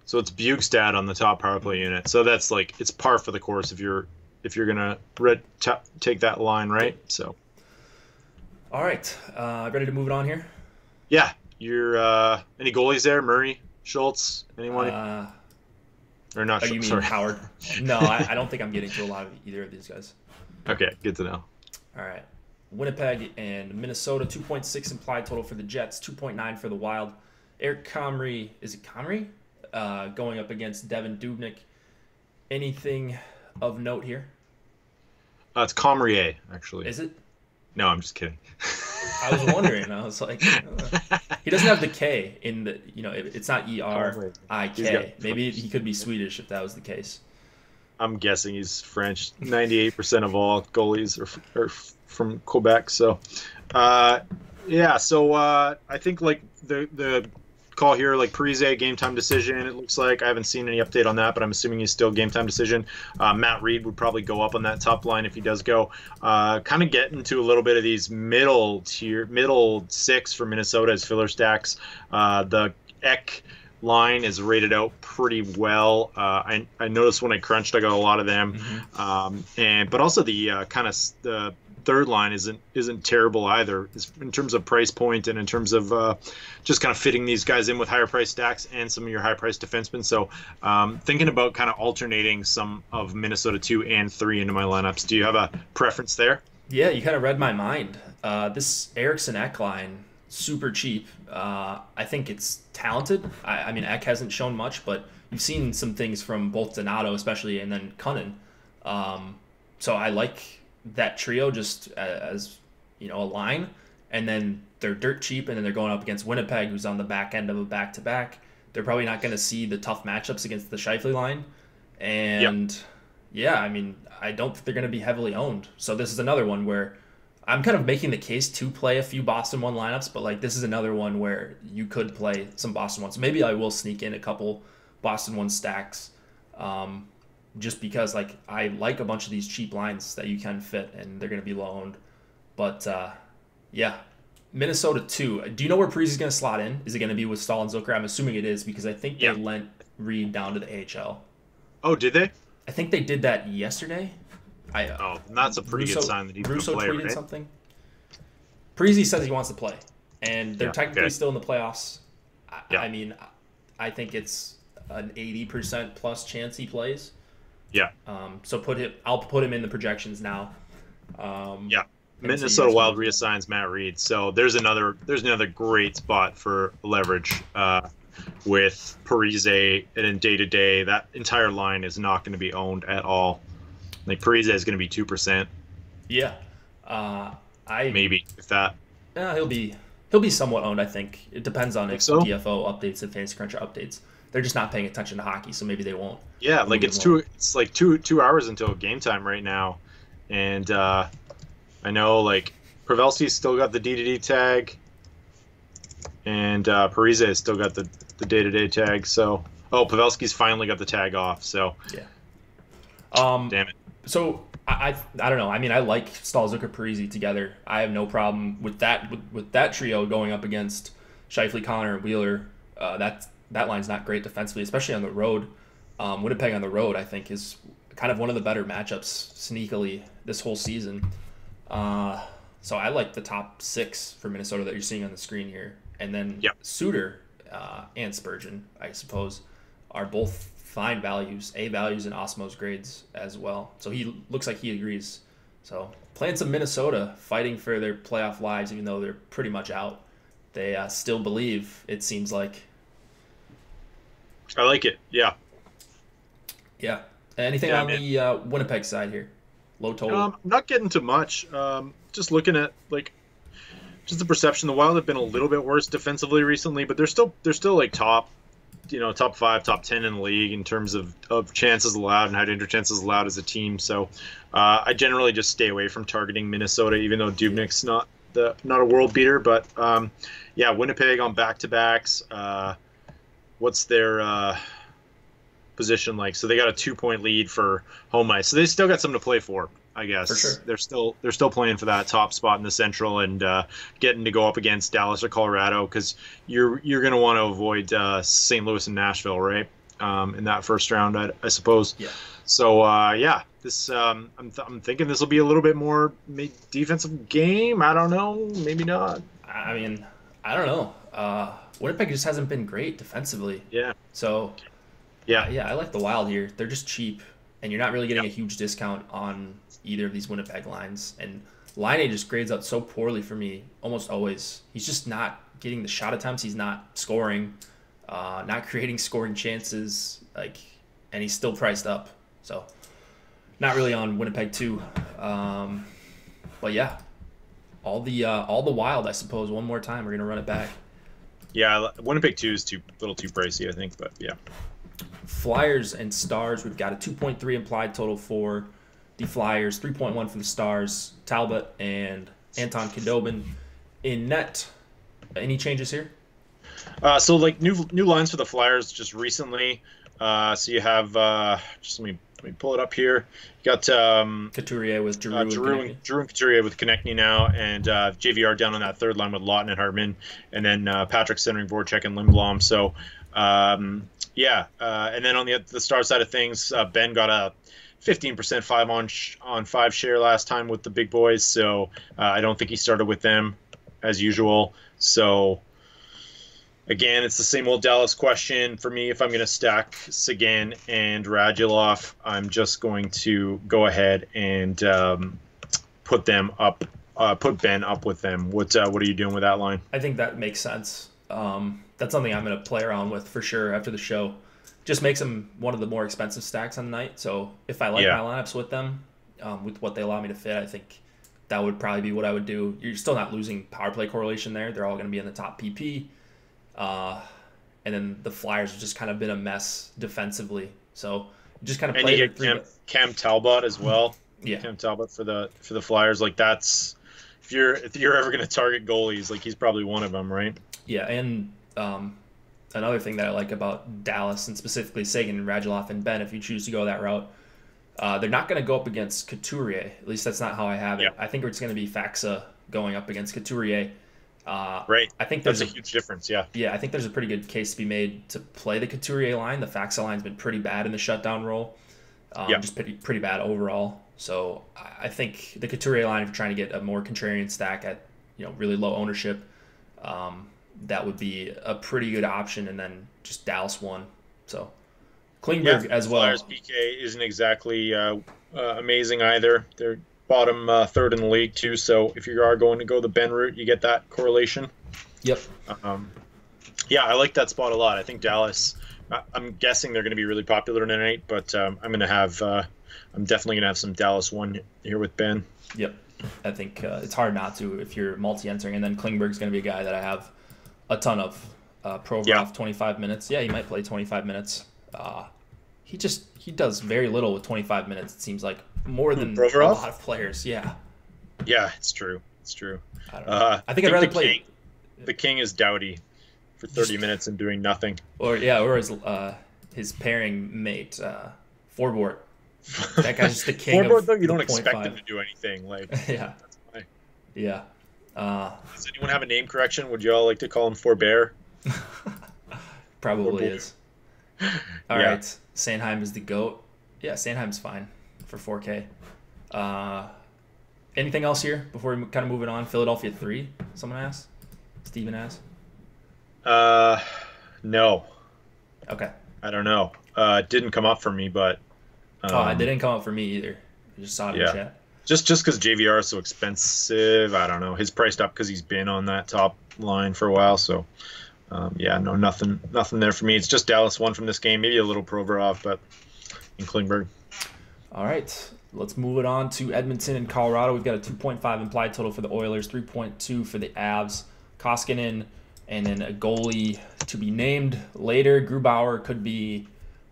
So it's Bugstad on the top power play unit. So that's like it's par for the course if you're gonna take that line, right? So. All right, ready to move it on here? Yeah, you're any goalies there? Murray, Schultz, anyone? Or not? You mean Howard? No, I don't think I'm getting to a lot of either of these guys. Okay, good to know. All right, Winnipeg and Minnesota, 2.6 implied total for the Jets, 2.9 for the Wild. Eric Comrie, is it Comrie? Going up against Devin Dubnyk. Anything of note here? It's Comrie, actually. Is it? No, I'm just kidding. I was wondering. I was like, he doesn't have the K in the, it's not E-R-I-K. Maybe he could be Swedish if that was the case. I'm guessing he's French. 98% of all goalies are from Quebec. So, yeah. So I think like the call here, like Parise, game time decision. It looks like I haven't seen any update on that, but I'm assuming he's still game time decision. Matt Reed would probably go up on that top line if he does go. Kind of get into a little bit of these middle six for Minnesota as filler stacks. The Ek line is rated out pretty well. I noticed when I crunched, I got a lot of them. Mm-hmm. But also the kind of the third line isn't terrible either in terms of price point and in terms of just kind of fitting these guys in with higher price stacks and some of your high price defensemen. So thinking about kind of alternating some of Minnesota 2 and 3 into my lineups. Do you have a preference there? Yeah, you kind of read my mind. This Eriksson Ek line, super cheap. I think it's talented. I mean, Ek hasn't shown much, but you've seen some things from both Donato especially and then Cunnin. So I like that trio just as a line, and then they're dirt cheap, and then they're going up against Winnipeg, who's on the back end of a back-to-back. They're probably not going to see the tough matchups against the Scheifele line, and yeah, I mean, I don't think they're going to be heavily owned. So this is another one where I'm kind of making the case to play a few Boston 1 lineups, but like this is another one where you could play some Boston 1s. Maybe I will sneak in a couple Boston 1 stacks. Just because like I like a bunch of these cheap lines that you can fit and they're going to be low owned. But yeah, Minnesota 2. Do you know where Parise is going to slot in? Is it going to be with Stahl and Zucker? I'm assuming it is because I think they lent Reed down to the AHL. Oh, did they? I think they did that yesterday. That's a pretty good sign that he's going to play. Tweeted something. Parise says he wants to play, and they're technically still in the playoffs. I mean, I think it's an 80% plus chance he plays. Yeah. So I'll put him in the projections now. Yeah. Minnesota Wild reassigns Matt Reed. So there's another great spot for leverage with Parise, and in day-to-day, that entire line is not going to be owned at all. Like Parise is going to be 2%. Yeah. Maybe if that. He'll be somewhat owned, I think. It depends on if DFO updates and Fantasy Cruncher updates. They're just not paying attention to hockey, so maybe they won't. Yeah, like it's like two hours until game time right now, and I know like Pavelski's still got the D-to-D tag, and Parise has still got the day-to-day tag. So Pavelski's finally got the tag off. So yeah. Damn it. So I don't know. I mean, I like Stahl, Zucker, Parise together. I have no problem with that trio going up against Scheifele, Connor, Wheeler. That line's not great defensively, especially on the road. Winnipeg on the road, I think, is kind of one of the better matchups sneakily this whole season. So I like the top 6 for Minnesota that you're seeing on the screen here. And then Suter and Spurgeon, I suppose, are both fine values, A values and Osmos grades as well. So he looks like he agrees. So playing some Minnesota, fighting for their playoff lives, even though they're pretty much out. They still believe, it seems like. I like it. Yeah. Yeah. Anything on the Winnipeg side here? Low total. I'm not getting to much. Just looking at just the perception. The Wild have been a little bit worse defensively recently, but they're still like top 5, top 10 in the league in terms of chances allowed and high danger chances allowed as a team. So I generally just stay away from targeting Minnesota, even though Dubnyk's not a world beater. But Winnipeg on back-to-backs. What's their position like? So they got a 2-point lead for home ice. So they still got something to play for, I guess. For sure. They're still playing for that top spot in the Central and getting to go up against Dallas or Colorado because you're going to want to avoid St. Louis and Nashville, right? in that first round, I suppose. Yeah. So yeah, this I'm thinking this will be a little bit more defensive game. I don't know, maybe not. I mean, I don't know. Winnipeg just hasn't been great defensively. Yeah. So yeah, I like the Wild here. They're just cheap, and you're not really getting a huge discount on either of these Winnipeg lines. And Laine just grades out so poorly for me almost always. He's just not getting the shot attempts. He's not scoring, not creating scoring chances, and he's still priced up. So not really on Winnipeg too. But yeah, all the Wild, I suppose. One more time, we're gonna run it back. Yeah, Winnipeg 2 is a little too pricey, I think, but yeah. Flyers and Stars, we've got a 2.3 implied total for the Flyers, 3.1 for the Stars. Talbot and Anton Khudobin in net. Any changes here? So like new lines for the Flyers just recently. So you have just let me pull it up here. You got Couturier with Drew and Couturier with Konechny now, and JVR down on that third line with Lawton and Hartman, and then Patrick centering Voracek and Lindblom. So and then on the Star side of things, Ben got a 15% 5-on-5 share last time with the big boys, so I don't think he started with them as usual. So again, it's the same old Dallas question for me. If I'm going to stack Sagan and Radulov, I'm just going to go ahead and put Ben up with them. What are you doing with that line? I think that makes sense. That's something I'm going to play around with for sure after the show. Just makes them one of the more expensive stacks on the night. So if I like my lineups with them, with what they allow me to fit, I think that would probably be what I would do. You're still not losing power play correlation there. They're all going to be in the top PP. And then the Flyers have just kind of been a mess defensively. So just kind of play it. Cam Talbot as well. Yeah. Cam Talbot for the Flyers. Like that's if you're ever going to target goalies, like he's probably one of them, right? Yeah, and another thing that I like about Dallas, and specifically Sagan, Radulov, and Ben, if you choose to go that route, they're not going to go up against Couturier. At least that's not how I have it. Yeah. I think it's going to be Faxa going up against Couturier. Right. I think that's a huge difference, yeah. Yeah, I think there's a pretty good case to be made to play the Couturier line. The Faxa line's been pretty bad in the shutdown role. Just pretty bad overall. So I think the Couturier line, if you're trying to get a more contrarian stack at really low ownership, that would be a pretty good option. And then just Dallas one. So Klingberg as well. Flyers PK isn't exactly amazing either. They're bottom third in the league too. So if you are going to go the Ben route, you get that correlation. Yep. I like that spot a lot. I think Dallas. I'm guessing they're going to be really popular tonight, but I'm definitely going to have some Dallas one here with Ben. Yep. I think it's hard not to if you're multi-entering, and then Klingberg's going to be a guy that I have a ton of. Provorov 25 minutes. Yeah, he might play 25 minutes. He does very little with 25 minutes. It seems like more than Provorov? A lot of players. Yeah. Yeah, it's true. I don't know. I think I'd rather play. The King is Doughty for 30 minutes and doing nothing. Or his pairing mate, Forbort. That guy's just the king. Forbort, though, you don't expect him to do anything. Like yeah, that's why. Yeah. Does anyone have a name correction? Would you all like to call him Forbear? Probably is. All right. Sanheim is the GOAT. Yeah, Sanheim's fine for 4K. Anything else here before we kind of moving on? Philadelphia 3, someone asked. Steven asked. No. Okay. I don't know. It didn't come up for me, but... it didn't come up for me either. I just saw it in the chat. Just because JVR is so expensive, I don't know. He's priced up because he's been on that top line for a while, so... nothing there for me. It's just Dallas won from this game. Maybe a little Provorov, but in Klingberg. All right. Let's move it on to Edmonton and Colorado. We've got a 2.5 implied total for the Oilers, 3.2 for the Avs. Koskinen, and then a goalie to be named later. Grubauer could be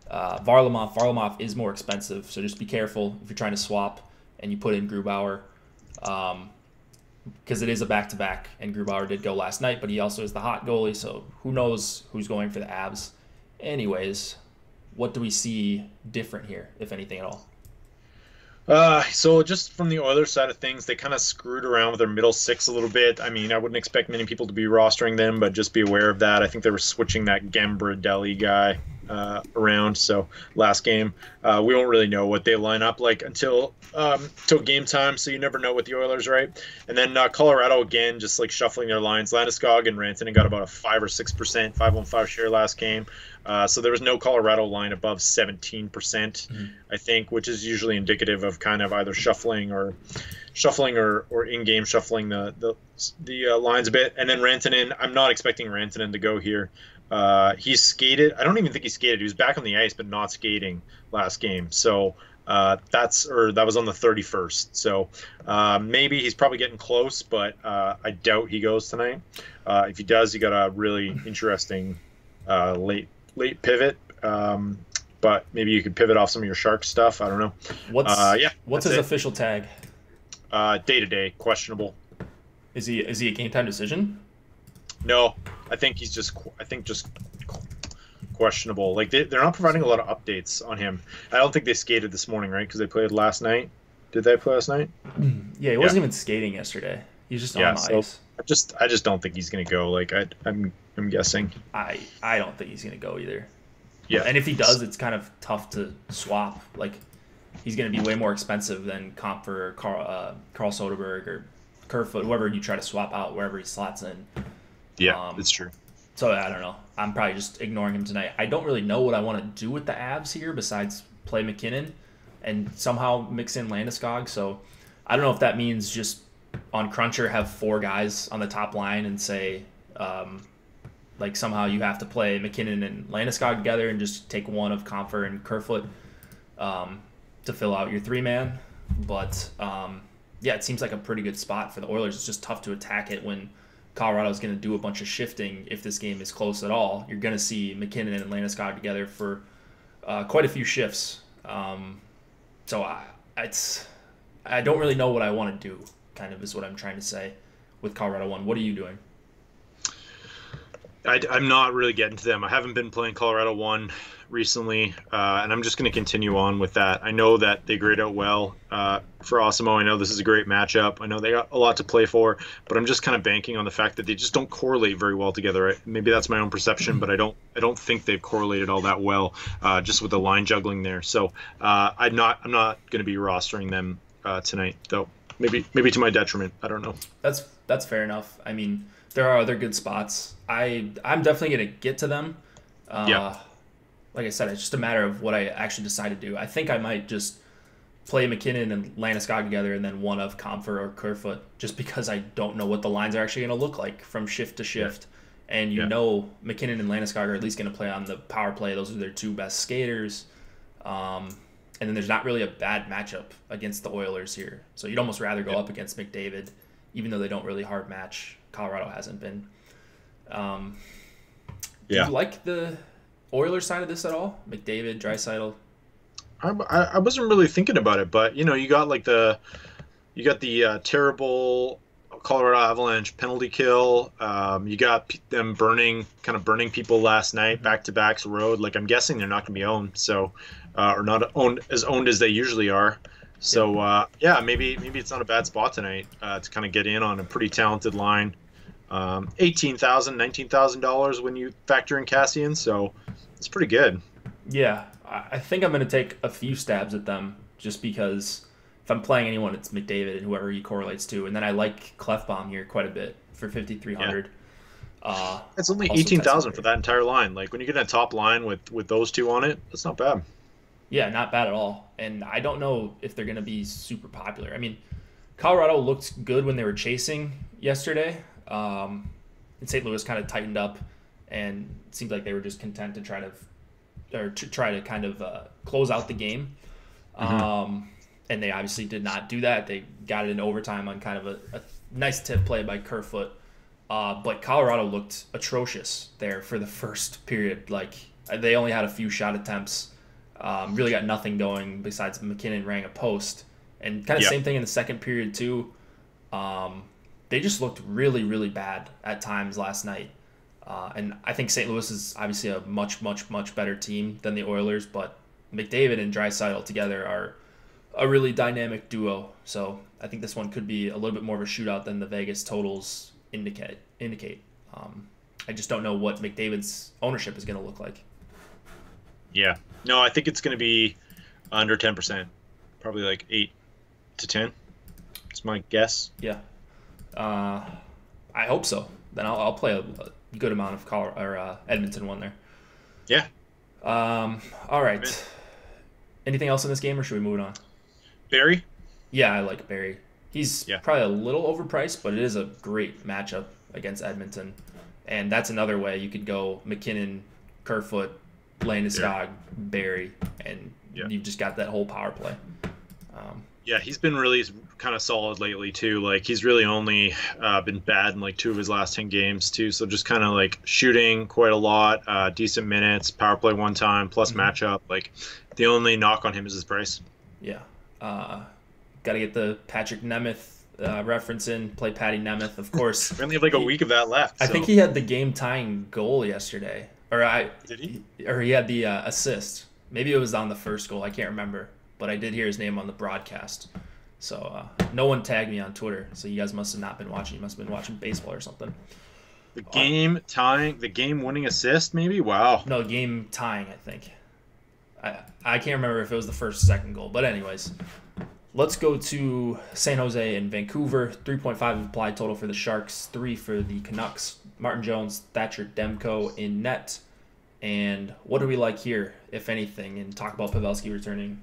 Varlamov. Varlamov is more expensive, so just be careful if you're trying to swap and you put in Grubauer. Because it is a back-to-back, and Grubauer did go last night, but he also is the hot goalie, so who knows who's going for the Avs. Anyways, what do we see different here, if anything at all? So just from the Oilers side of things, they kind of screwed around with their middle six a little bit. I mean, I wouldn't expect many people to be rostering them, but just be aware of that. I think they were switching that Gambradelli guy around. So last game, we won't really know what they line up like until game time. So you never know with the Oilers, right? And then Colorado again, just like shuffling their lines. Landeskog and Rantanen got about a 5 or 6%, 5-on-5 share last game. So there was no Colorado line above 17%, I think, which is usually indicative of kind of either shuffling or in-game shuffling the lines a bit. And then Rantanen, I'm not expecting Rantanen to go here. He skated. I don't even think he skated. He was back on the ice, but not skating last game. So that was on the 31st. So maybe he's probably getting close, but I doubt he goes tonight. If he does, he got a really interesting late pivot. But maybe you could pivot off some of your Shark stuff. I don't know. What's his official tag? Day-to-day, questionable. Is he a game time decision? No, I think just questionable. Like they're not providing a lot of updates on him. I don't think they skated this morning, right? Because they played last night. Did they play last night? Yeah, he wasn't even skating yesterday. He was just on the ice. I just don't think he's gonna go. Like I'm guessing. I don't think he's gonna go either. Yeah, and if he does, it's kind of tough to swap. Like he's gonna be way more expensive than Comfer or Carl Soderberg or Kerfoot, whoever you try to swap out wherever he slots in. Yeah, that's true. So I don't know. I'm probably just ignoring him tonight. I don't really know what I want to do with the Avs here besides play McKinnon and somehow mix in Landeskog. So I don't know if that means just on Cruncher have 4 guys on the top line and say like somehow you have to play McKinnon and Landeskog together and just take one of Comfer and Kerfoot to fill out your 3-man. But it seems like a pretty good spot for the Oilers. It's just tough to attack it when Colorado's going to do a bunch of shifting. If this game is close at all, you're going to see McKinnon and Landeskog together for quite a few shifts. So I don't really know what I want to do, kind of is what I'm trying to say with Colorado 1. What are you doing? I'm not really getting to them. I haven't been playing Colorado 1 recently, and I'm just going to continue on with that. I know that they grade out well for Osimo. I know this is a great matchup. I know they got a lot to play for, but I'm just kind of banking on the fact that they just don't correlate very well together. Maybe that's my own perception, but I don't think they've correlated all that well, just with the line juggling there. So I'm not going to be rostering them tonight, though. Maybe to my detriment. I don't know. That's fair enough. I mean, there are other good spots. I'm definitely going to get to them. Like I said, it's just a matter of what I actually decide to do. I think I might just play McKinnon and Landeskog together and then one of Comfer or Kerfoot, just because I don't know what the lines are actually going to look like from shift to shift. Yeah. And you know McKinnon and Landeskog are at least going to play on the power play. Those are their 2 best skaters. And then there's not really a bad matchup against the Oilers here. So you'd almost rather go up against McDavid, even though they don't really hard match. Colorado hasn't been. Do you like the Oilers side of this at all? McDavid, Draisaitl? I wasn't really thinking about it, but you got the terrible Colorado Avalanche penalty kill. You got them burning people last night, back-to-backs road. Like, I'm guessing they're not going to be owned, so or not owned as they usually are. So maybe it's not a bad spot tonight to kind of get in on a pretty talented line. $18,000, $19,000 when you factor in Cassian, so it's pretty good. Yeah, I think I'm going to take a few stabs at them just because if I'm playing anyone, it's McDavid and whoever he correlates to. And then I like Clefbaum here quite a bit for 5,300. Yeah. It's only 18,000 for that entire line. Like when you get a top line with those 2 on it, that's not bad. Yeah, not bad at all. And I don't know if they're going to be super popular. I mean, Colorado looked good when they were chasing yesterday. And St. Louis kind of tightened up, and it seemed like they were just content to try to kind of close out the game. And they obviously did not do that. They got it in overtime on kind of a nice tip play by Kerfoot. But Colorado looked atrocious there for the first period. Like they only had a few shot attempts. Really got nothing going besides McKinnon rang a post. And kind of same thing in the second period too. They just looked really, really bad at times last night. And I think St. Louis is obviously a much, much, much better team than the Oilers, but McDavid and Draisaitl together are a really dynamic duo. So I think this one could be a little bit more of a shootout than the Vegas totals indicate. I just don't know what McDavid's ownership is going to look like. Yeah. No, I think it's going to be under 10%. Probably like 8 to 10. That's my guess. Yeah. I hope so. Then I'll play a good amount of Edmonton one there. Yeah. All right. Anything else in this game, or should we move on? Barry? Yeah, I like Barry. He's probably a little overpriced, but it is a great matchup against Edmonton. And that's another way you could go McKinnon, Kerfoot, Landeskog, Barry, and you've just got that whole power play. Yeah, he's been really kind of solid lately too. Like he's really only been bad in like 2 of his last 10 games too. So just kind of like shooting quite a lot, decent minutes, power play 1 time plus matchup. Like the only knock on him is his price. Yeah, got to get the Patrick Nemeth reference in. Play Patty Nemeth, of course. We only have like a week of that left. I think he had the game tying goal yesterday, did he? Or he had the assist. Maybe it was on the first goal. I can't remember. But I did hear his name on the broadcast. So no one tagged me on Twitter. So you guys must have not been watching. You must have been watching baseball or something. The game winning assist, maybe? Wow. No, game tying, I think. I can't remember if it was the first or second goal. But anyways, let's go to San Jose and Vancouver. 3.5 implied total for the Sharks, 3 for the Canucks. Martin Jones, Thatcher Demko in net. And what do we like here, if anything? And talk about Pavelski returning.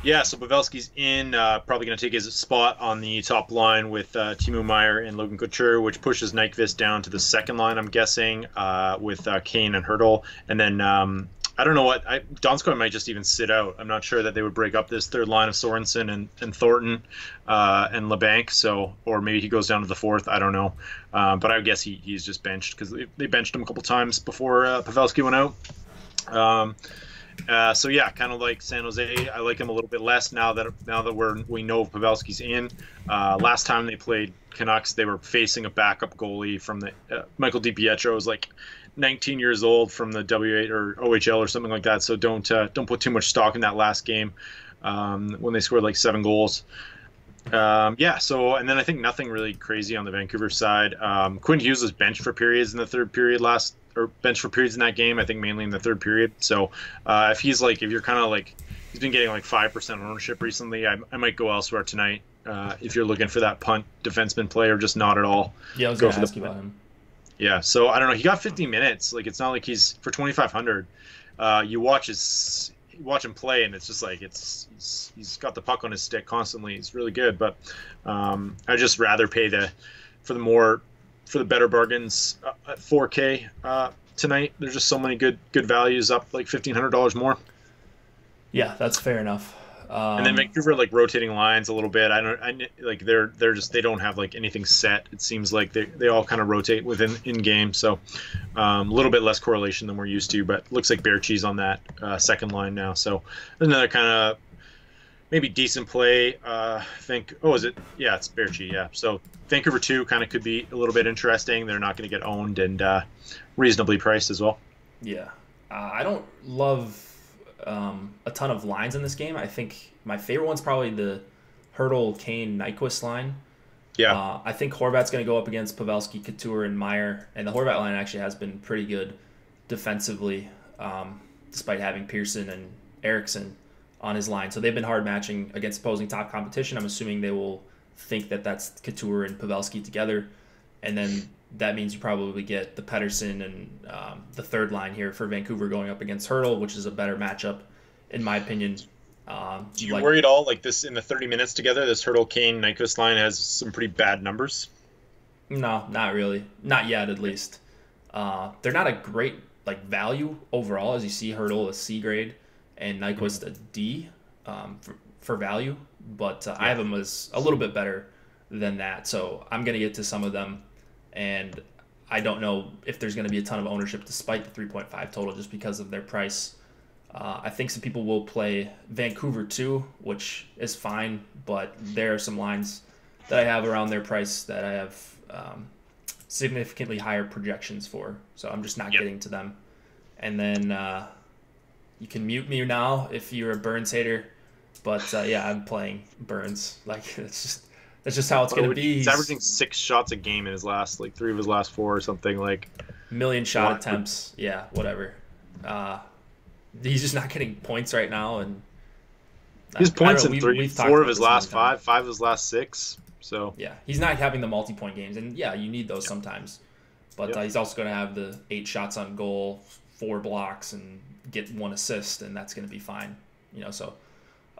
Yeah, so Pavelski's in, probably going to take his spot on the top line with Timo Meier and Logan Couture, which pushes Nyquist down to the second line, I'm guessing, with Kane and Hurdle. And then, I don't know what, Donskoy might just even sit out. I'm not sure that they would break up this third line of Sorensen and Thornton and LeBanc, so, or maybe he goes down to the fourth, I don't know. But I guess he's just benched, because they benched him a couple times before Pavelski went out. So yeah, kind of like San Jose. I like him a little bit less now that we know Pavelski's in. Last time they played Canucks, they were facing a backup goalie from the Michael DiPietro was like 19 years old from the W8 or OHL or something like that. So don't put too much stock in that last game when they scored like 7 goals. So and then I think nothing really crazy on the Vancouver side. Quinn Hughes was benched for periods in the third period or benched for periods in that game, I think mainly in the third period. So if you're kind of like, he's been getting like 5% ownership recently, I might go elsewhere tonight if you're looking for that punt defenseman play or just not at all. Yeah, I was going to ask you about him. Yeah, so I don't know. He got 50 minutes. Like it's not like he's for 2,500. You watch him play, and it's just like he's got the puck on his stick constantly. He's really good, but I just rather pay for the better bargains at 4K tonight. There's just so many good values up like $1,500 more. Yeah, that's fair enough. And then Vancouver like rotating lines a little bit. They don't have like anything set. It seems like they all kind of rotate in game. So a little bit less correlation than we're used to. But looks like Bearchee's on that second line now. So another kind of maybe decent play. Is it? Yeah, it's Bearchee. Yeah. So Vancouver 2 kind of could be a little bit interesting. They're not going to get owned and reasonably priced as well. Yeah, I don't love a ton of lines in this game. I think my favorite one's probably the Hurdle, Kane, Nyquist line. Yeah. I think Horvat's going to go up against Pavelski, Couture, and Meier, and the Horvat line actually has been pretty good defensively, despite having Pearson and Eriksson on his line. So they've been hard matching against opposing top competition. I'm assuming they will think that that's Couture and Pavelski together, and then that means you probably get the Pettersson and the third line here for Vancouver going up against Hurdle, which is a better matchup, in my opinion. Do you worry at all, like this in the 30 minutes together, this Hurdle, Kane, Nyquist line has some pretty bad numbers? No, not really. Not yet, at least. They're not a great value overall, as you see Hurdle a C grade and Nyquist a D for value, but I have them as a little bit better than that. So I'm going to get to some of them. And I don't know if there's going to be a ton of ownership despite the 3.5 total just because of their price. I think some people will play Vancouver too, which is fine, but there are some lines that I have around their price that I have significantly higher projections for. So I'm just not getting to them. And then you can mute me now if you're a Burns hater. But I'm playing Burns. That's just how it's going to be. He's averaging 6 shots a game in his last 3 of his last 4 or something. Million shot attempts. Yeah, whatever. he's just not getting points right now, and his points in 4 of his last 5 of his last 6. So yeah, he's not having the multi-point games, and yeah, you need those sometimes. But he's also going to have the 8 shots on goal, 4 blocks, and get 1 assist, and that's going to be fine. So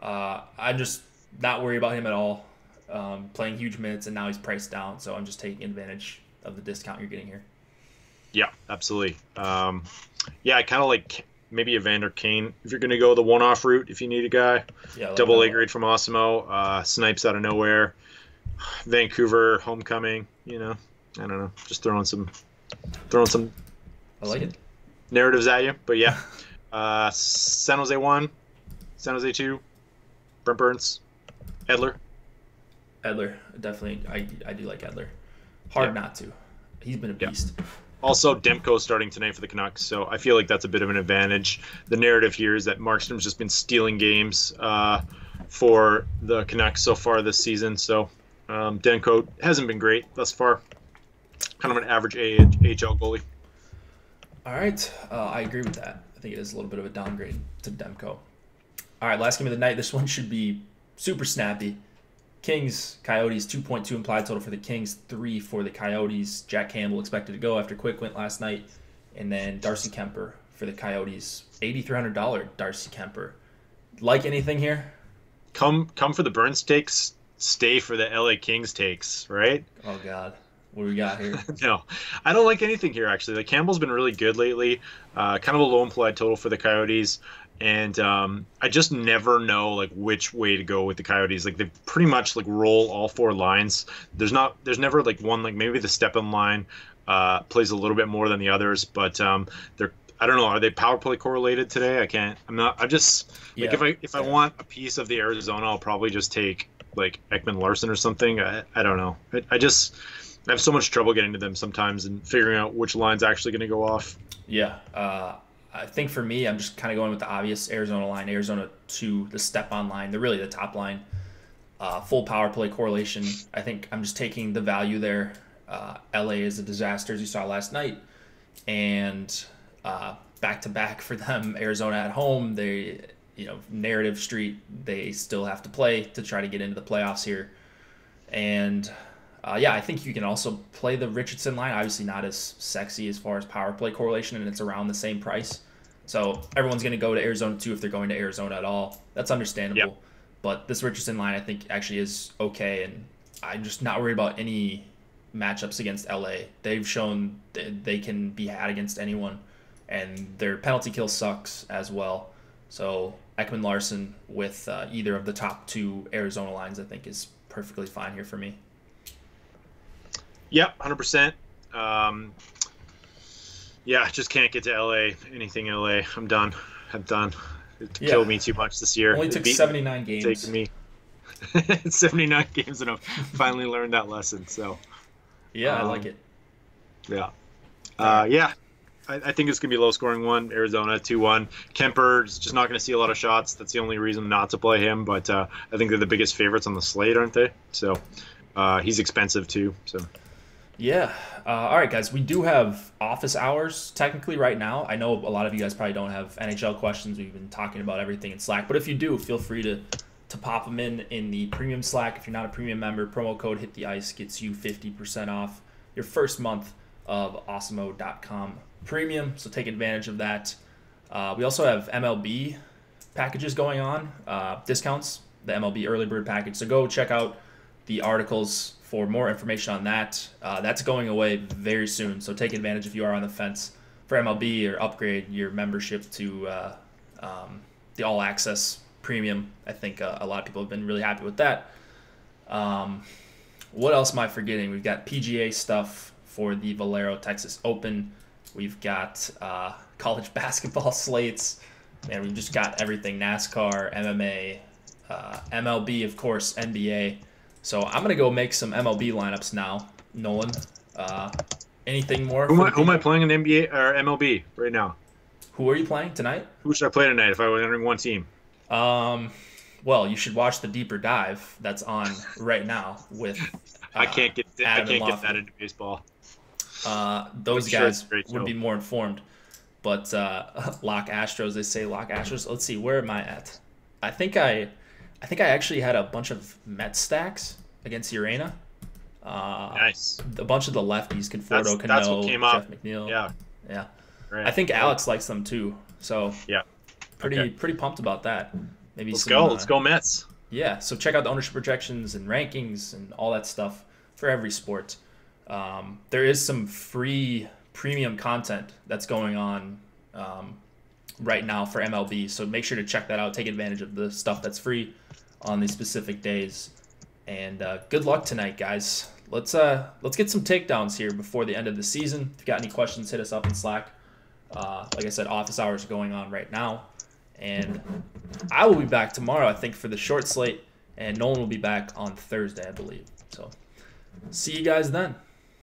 I'm just not worried about him at all. Playing huge minutes, and now he's priced down, so I'm just taking advantage of the discount you're getting here. Yeah, absolutely. I kind of like maybe Evander Kane if you're going to go the one-off route if you need a guy. Yeah, double A grade from Osimo, Snipes out of nowhere, Vancouver homecoming. I don't know, just throwing some I like it. Narratives at you, but yeah. San Jose 1, San Jose 2, Brent Burns, Edler, definitely. I do like Edler. Hard not to. He's been a beast. Yeah. Also, Demko starting tonight for the Canucks, so I feel like that's a bit of an advantage. The narrative here is that Markstrom's just been stealing games for the Canucks so far this season. So Demko hasn't been great thus far. Kind of an average AHL goalie. All right, I agree with that. I think it is a little bit of a downgrade to Demko. All right, last game of the night. This one should be super snappy. Kings, Coyotes, 2.2 implied total for the Kings, 3 for the Coyotes. Jack Campbell expected to go after Quick went last night. And then Darcy Kemper for the Coyotes, $8,300 Darcy Kemper. Like anything here? Come for the Burns takes, stay for the LA Kings takes, right? Oh, God. What do we got here? No, I don't like anything here, actually. The Campbell's been really good lately. Kind of a low implied total for the Coyotes. And I just never know which way to go with the Coyotes. They pretty much roll all 4 lines. There's never one maybe the step-in line plays a little bit more than the others, but they're, I don't know, are they power play correlated today? If I want a piece of the Arizona, I'll probably just take Ekman Larson or something. I don't know. I have so much trouble getting to them sometimes and figuring out which line's actually going to go off. Yeah. I think for me, I'm just kind of going with the obvious Arizona line, Arizona 2, the step-on line. They're really the top line. Full power play correlation. I think I'm just taking the value there. LA is a disaster, as you saw last night. And back-to-back for them, Arizona at home, they, narrative street, they still have to play to try to get into the playoffs here. And, I think you can also play the Richardson line. Obviously not as sexy as far as power play correlation, and it's around the same price. So everyone's going to go to Arizona 2 if they're going to Arizona at all. That's understandable. Yep. But this Richardson line, I think, actually is okay, and I'm just not worried about any matchups against LA. They've shown they can be had against anyone, and their penalty kill sucks as well. So Ekman Larson with either of the top 2 Arizona lines, I think, is perfectly fine here for me. Yep, 100%. Just can't get to LA. Anything LA, I'm done. It killed me too much this year. Only took 79 games. Taking me 79 games, and I've finally learned that lesson. So, I like it. Yeah, I think it's gonna be a low-scoring one. Arizona 2-1. Kemper's just not gonna see a lot of shots. That's the only reason not to play him. But I think they're the biggest favorites on the slate, aren't they? So he's expensive too. So. Yeah. All right, guys. We do have office hours technically right now. I know a lot of you guys probably don't have NHL questions. We've been talking about everything in Slack. But if you do, feel free to pop them in the premium Slack. If you're not a premium member, promo code Hit the Ice gets you 50% off your first month of Awesemo.com premium. So take advantage of that. We also have MLB packages going on, discounts, the MLB early bird package. So go check out the articles for more information on that. That's going away very soon, so take advantage if you are on the fence for MLB or upgrade your membership to the All Access Premium. I think a lot of people have been really happy with that. What else am I forgetting? We've got PGA stuff for the Valero Texas Open. We've got college basketball slates. Man, we've just got everything. NASCAR, MMA, MLB, of course, NBA. So I'm going to go make some MLB lineups now. Nolan, anything more? Who am I playing in NBA or MLB right now? Who are you playing tonight? Who should I play tonight if I were entering one team? Well, you should watch the Deeper Dive that's on right now with I can't get that into baseball. Those guys would be more informed. But lock Astros, they say lock Astros. Let's see, where am I at? I think I actually had a bunch of Mets stacks against Urena. Nice. A bunch of the lefties, Conforto, That's what came Jeff up. McNeil. Yeah. Right. I think Alex likes them too. So yeah, pretty pumped about that. Maybe let's go Mets. Yeah, so check out the ownership projections and rankings and all that stuff for every sport. There is some free premium content that's going on right now for MLB, so make sure to check that out. Take advantage of the stuff that's free on these specific days. And good luck tonight, guys. Let's get some takedowns here before the end of the season. If you got any questions, hit us up in Slack. Like I said, office hours are going on right now. And I will be back tomorrow, I think, for the short slate. And Nolan will be back on Thursday, I believe. So see you guys then.